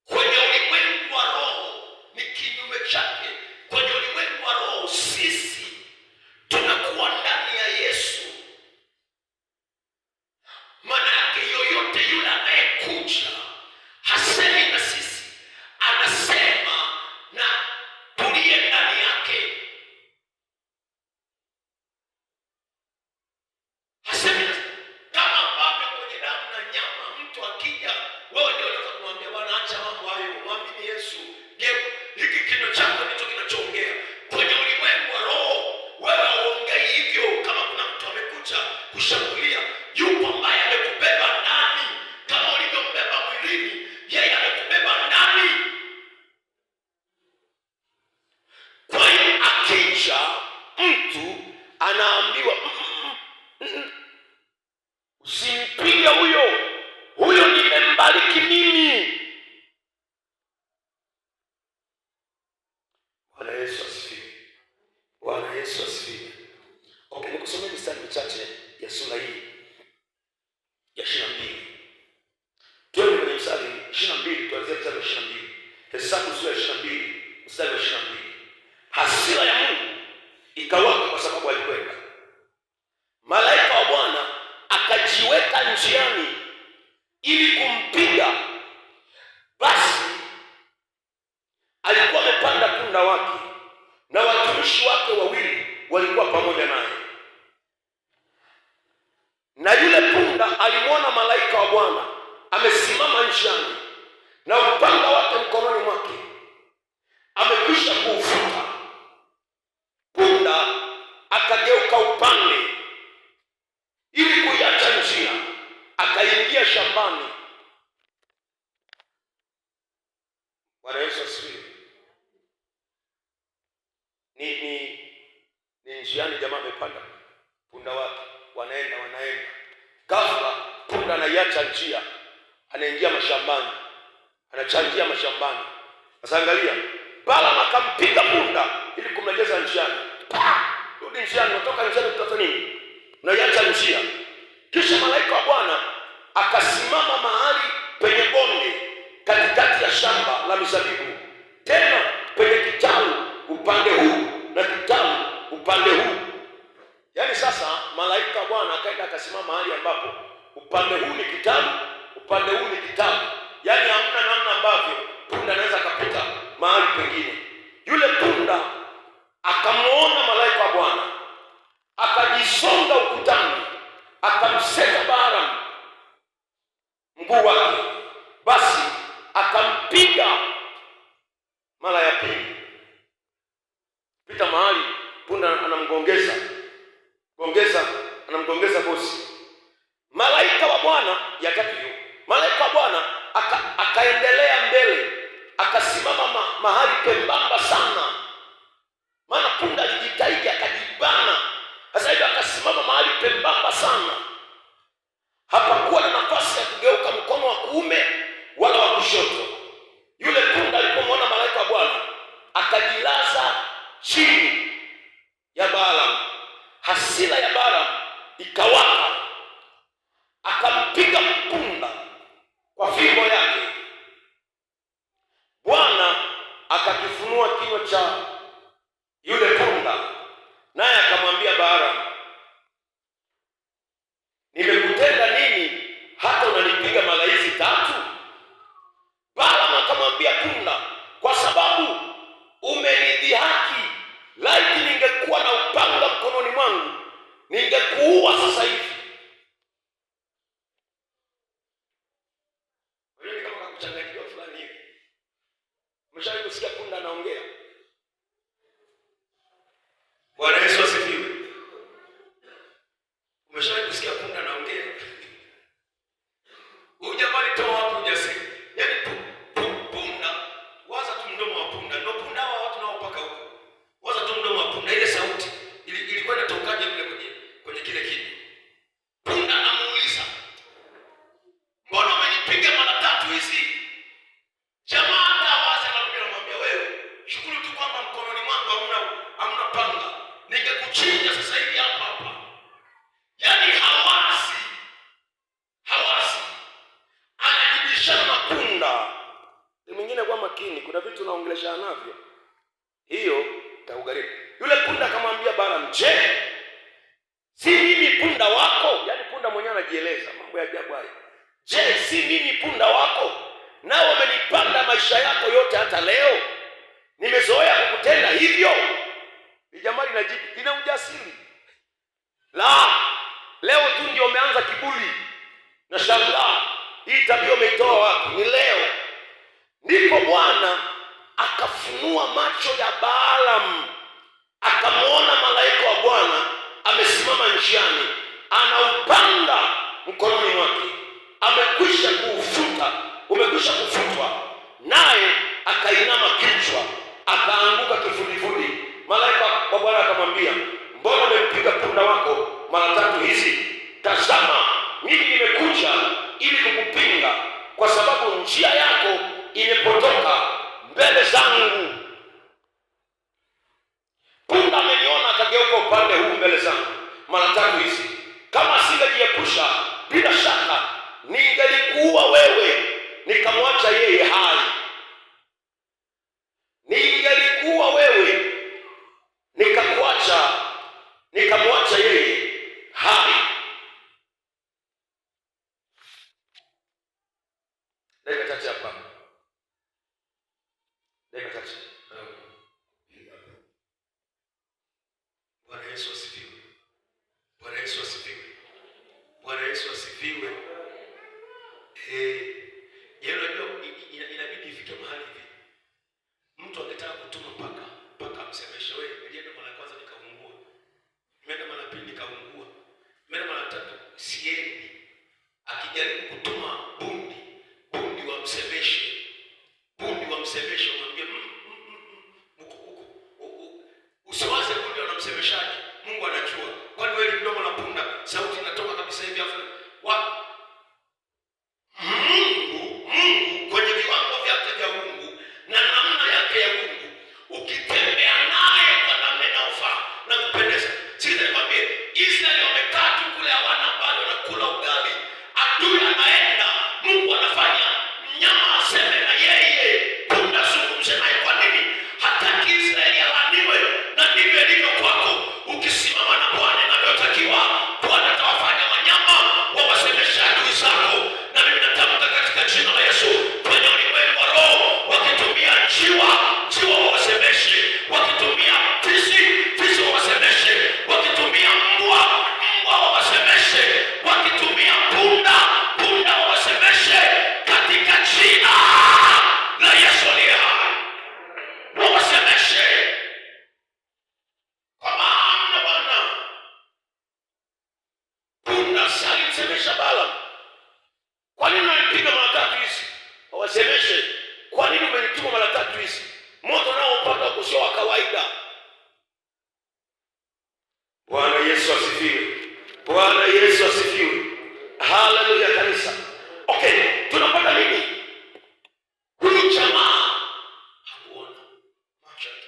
Kwenye ulimwengu wa roho ni kinyume chake. Kwenye ulimwengu wa roho sisi tunakuwa ndani ya Yesu. Maana yake yoyote yule anayekuja hasemi na sisi, anasema na tuliye ndani yake. Hasemi na kama ambavyo kwenye damu na nyama mtu akija, wewe ndio unaweza kumwambia Bwana acha mambo hayo, mwamini Yesu. Hiki kinywa chako ndicho kinachoongea. Kwenye ulimwengu wa roho wewe hauongei hivyo. Kama kuna mtu amekuja kushambulia, yupo ambaye amekubeba ndani. Kama ulivyombeba mwilini, yeye amekubeba ndani. Kwa hiyo akija mtu anaambiwa usimpige huyo nimembariki mimi. Bwana Yesu asifiwe. Bwana Yesu asifiwe. Okay, nikusomee mistari michache ya sura hii ya 22. Tuende kwenye mstari 22, tuanzie mstari wa 22. Hesabu sura ya 22, mstari wa 22. Hasira ya Mungu ikawaka kwa sababu alikwenda. Malaika wa Bwana akajiweka njiani ili kumpiga. Basi alikuwa amepanda punda wake na watumishi wake wawili walikuwa pamoja naye. Na yule punda alimwona malaika wa Bwana amesimama njiani na upanga wake mkononi mwake, amekwisha kuufuta. Punda akageuka upande ili kuiacha njia, akaingia shambani. Bwana Yesu asifiwe. Ni njiani, jamaa amepanda punda wake, wanaenda. Ghafla punda anaiacha njia, anaingia mashambani, anachangia mashambani. Sasa angalia, Balaam akampiga punda ili kumrejeza njiani. Rudi njiani, unatoka njiani kutafuta nini? Unaiacha njia. Kisha malaika wa Bwana akasimama mahali penye bonde katikati ya shamba la mizabibu, tena penye kitalu upande huu na kitalu upande huu. Yaani sasa malaika wa Bwana akaenda akasimama mahali ambapo upande huu ni kitalu, upande huu ni kitalu. Yaani hamna namna ambavyo punda anaweza akapita mahali pengine. Yule punda akamwona malaika wa Bwana, akajisonga ukutani, akamseka Balaam mguu wake. Basi akampiga mara ya pili. Pita mahali punda anamgongeza bosi. Malaika wa Bwana ya tatu hiyo, malaika wa Bwana akaendelea mbele, akasimama mahali pembamba sana, maana punda alijitahidi akajibana. Sasa hivi akasimama mahali pembamba sana, hapakuwa na nafasi ya kugeuka mkono wa kuume wala wa kushoto. Yule punda alipomwona malaika wa Bwana akajilaza chini ya Balaam. Hasira ya Balaam ikawaka, akampiga punda kwa fimbo yake. Bwana akakifunua kinywa cha yule punda, naye akamwambia Balaam, nimekutenda nini hata unanipiga mara hizi tatu? Balaam akamwambia punda, kwa sababu umenidhihaki. Laiti ningekuwa na upanga mkononi mwangu, ningekuua sasa hivi. Wewe kama kuchanganyikiwa fulani hivi. Umeshawahi kusikia punda anaongea? Bwana Yesu asifiwe. Umeshawahi kusikia punda anaongea? Huyu jamaa alitoa wapi ujasiri? Yaani punda, waza tu mdomo wa punda. Ndio punda hawa watu nao paka huko. Waza tu mdomo wa punda, ile sauti ilikuwa inatokaje vile kwenye kile kitu. Punda anamuuliza, mbona umenipiga mara tatu hizi? Jamaa atawaza na mimi namwambia, wewe shukuru tu kwamba mkononi mwangu hamna panga, ningekuchinja sasa hivi hapa. Yaani hawasi anajibishana na punda. Ni mwingine kwa makini, kuna vitu naongeleshana navyo, hiyo taugharibu. Yule punda akamwambia Balaam, je, si mimi punda wako? Yaani punda mwenyewe anajieleza, mambo ya ajabu haya. Je, si mimi punda wako? Nao umenipanda maisha yako yote hata leo. Nimezoea kukutenda hivyo. Jamaa linajibu, lina ujasiri. La, leo tu ndio umeanza kiburi. Na shangaa, hii tabia umeitoa wapi? Ni leo. Ndipo Bwana akafunua macho ya Balaam, akamwona malaika wa Bwana amesimama njiani, ana upanga mkononi mwake, umekwisha kufutwa. Naye akainama kichwa, akaanguka kifudifudi. Malaika wa Bwana akamwambia, mbona umempiga punda wako mara tatu hizi? Tazama, mimi nimekuja ili kukupinga, kwa sababu njia yako imepotoka mbele zangu. Punda ameniona akageuka upande huu mbele zangu mara tatu hizi. Kama singejiepusha, bila shaka ningelikuua wewe, nikamwacha yeye hai. Ningelikuua wewe, nikakuacha Bwana Yesu asifiwe. Bwana Yesu asifiwe. Bwana Yesu asifiwe. Unajua inabidi ifike mahali hivi. Mtu akitaka kutuma paka amsemeshe, wewe nilienda mara ya kwanza nikaungua. Nimeenda mara pili nikaungua. Nimeenda mara tatu siendi. Akijaribu kutuma bundi wamsemeshe. Bundi wamsemeshe, mwambie usiwaze bundi wanamsemeshaje. Mungu anajua. Kwani wewe ni mdomo la punda, sauti inatoka kabisa hivi afu Mungu kwenye viwango vyake vya Mungu na namna yake ya Mungu, ukitembea naye kwa namna inayofaa na kupendeza. Sikiliza nikwambie, Israeli wamekaa tu kule, hawana bado wanakula ugali. Adui anaenda, Mungu anafanya mnyama aseme na yeye, punda zungumze naye. Kwa nini? Hataki Israeli alaniwe, na ndivyo ilivyo kwako. Ukisimama na Bwana inavyotakiwa, Bwana atawafanya wanyama wawasemesha adui zako. Na mimi natamka katika jina la Yesu, kwenye ulimwengu wa roho, wakitumia njiwa wawasemeshe, wakitumia fisi wawasemeshe, wakitumia mbwa wawasemeshe, wakitumia punda wawasemeshe, katika jina la Yesu aliye hai. Wawasemeshe. Kwa maana Bwana punda alimsemesha Balaam. Kwa nini unanipiga mara tatu hizi? Wawasemeshe. Kwa nini umenituma mara tatu hizi? Moto nao upata kusio wa kawaida. Bwana Yesu asifiwe. Bwana Yesu asifiwe. Haleluya kanisa. Okay, tunapata nini? Huyu jamaa hakuona, macho yake.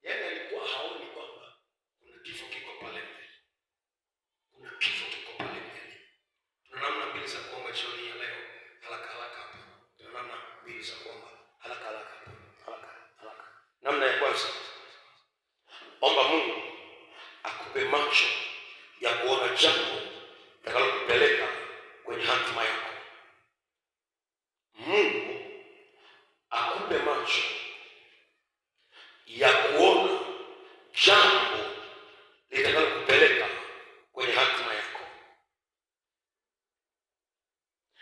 Yaani alikuwa haoni kwamba kuna kifo kiko pale mbele. Kuna kifo kiko pale mbele. Tuna namna mbili za kuomba jioni ya leo. Haraka hapa. Tuna namna mbili za kuomba. Haraka hapa. Namna ya kwanza, omba Mungu akupe macho ya kuona jambo litakalokupeleka kwenye hatima yako. Mungu akupe macho ya kuona jambo litakalokupeleka kwenye hatima yako.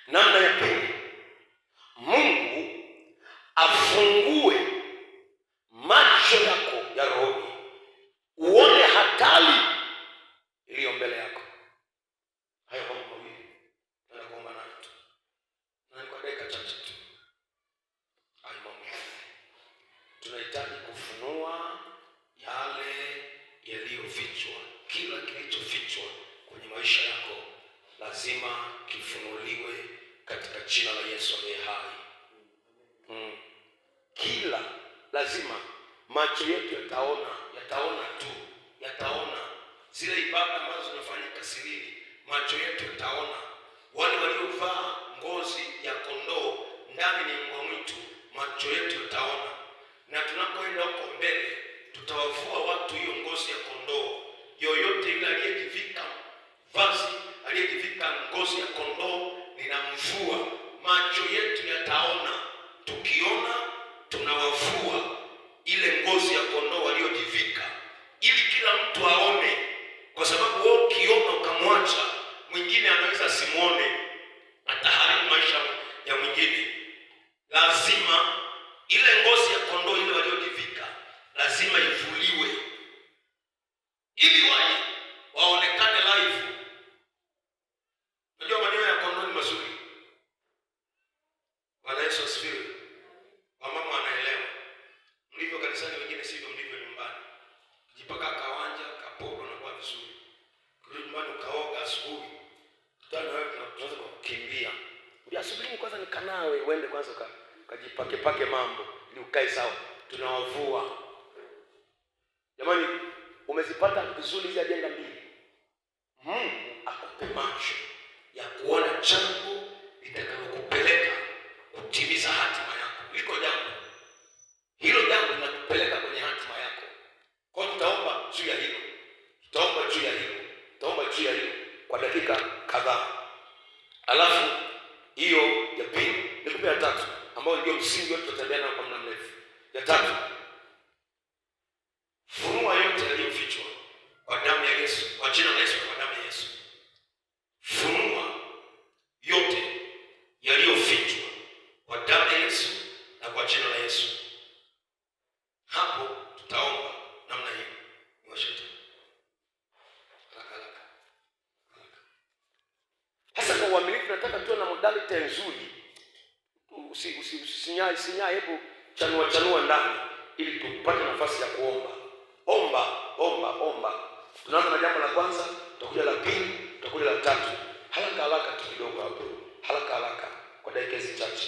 Namna ya pili, Mungu afungue macho yako ya roho uone hatari iliyo mbele yako. Hayo mambo mawili tunakuomba nayo tu. Na kwa dakika chache tu. Hayo mambo tunahitaji kufunua yale yaliyofichwa. Kila kilichofichwa kwenye maisha yako lazima kifunuliwe katika jina la Yesu aliye hai. Kila lazima macho yetu yataona zile ibada ambazo zinafanyika sirini. Macho yetu yataona wale waliovaa ngozi ya kondoo, ndani ni mbwa mwitu. Macho yetu yataona, na tunapoenda huko mbele tutawavua watu hiyo ngozi ya kondoo. Yoyote yule aliyejivika vazi, aliyejivika ngozi ya kondoo, ninamvua. Macho yetu yataona. Tukiona tunawavua ile ngozi ya kondoo waliojivika, ili kila mtu aone. Kwa sababu wewe ukiona ukamwacha, mwingine anaweza asimuone, ataharibu maisha ya mwingine. Lazima ile ngozi ya kondoo ile waliojivika lazima ivuliwe, ili waje waonekane live. Unajua maneno ya kondoo ni mazuri. Bwana Yesu asifiwe. Wamama wanaelewa. Mlivyo kanisani wengine sivyo mlivyo nyumbani. Jipaka kawanja, kapogo na kwa vizuri. Kwa nyumbani ukaoga asubuhi. Tutana wewe tunaweza kukimbia. Ndio asubuhi kwanza nikanawe, uende kwanza ukajipake mambo ili ukae sawa. Tunawavua. Jamani, umezipata vizuri hizi ajenda mbili. Mungu akupe macho ya kuona jambo litakalokupeleka kutimiza hatima yako. Liko jambo. Hilo jambo linakupeleka kwenye hatima yako. Kwa hiyo tutaomba juu ya hilo. Tutaomba juu ya hilo kwa dakika kadhaa. Alafu hiyo ya pili, nikupe ya tatu ambayo ndio msingi wetu tutatembea nao kwa muda mrefu. Ya tatu, funua uaminifu tunataka tuwe na modality nzuri. Usisinyae, hebu chanua ndani ili tupate nafasi ya kuomba. Omba. Tunaanza na jambo la kwanza, tutakuja la pili, tutakuja la tatu. Haraka tu kidogo hapo. Haraka kwa dakika hizi chache.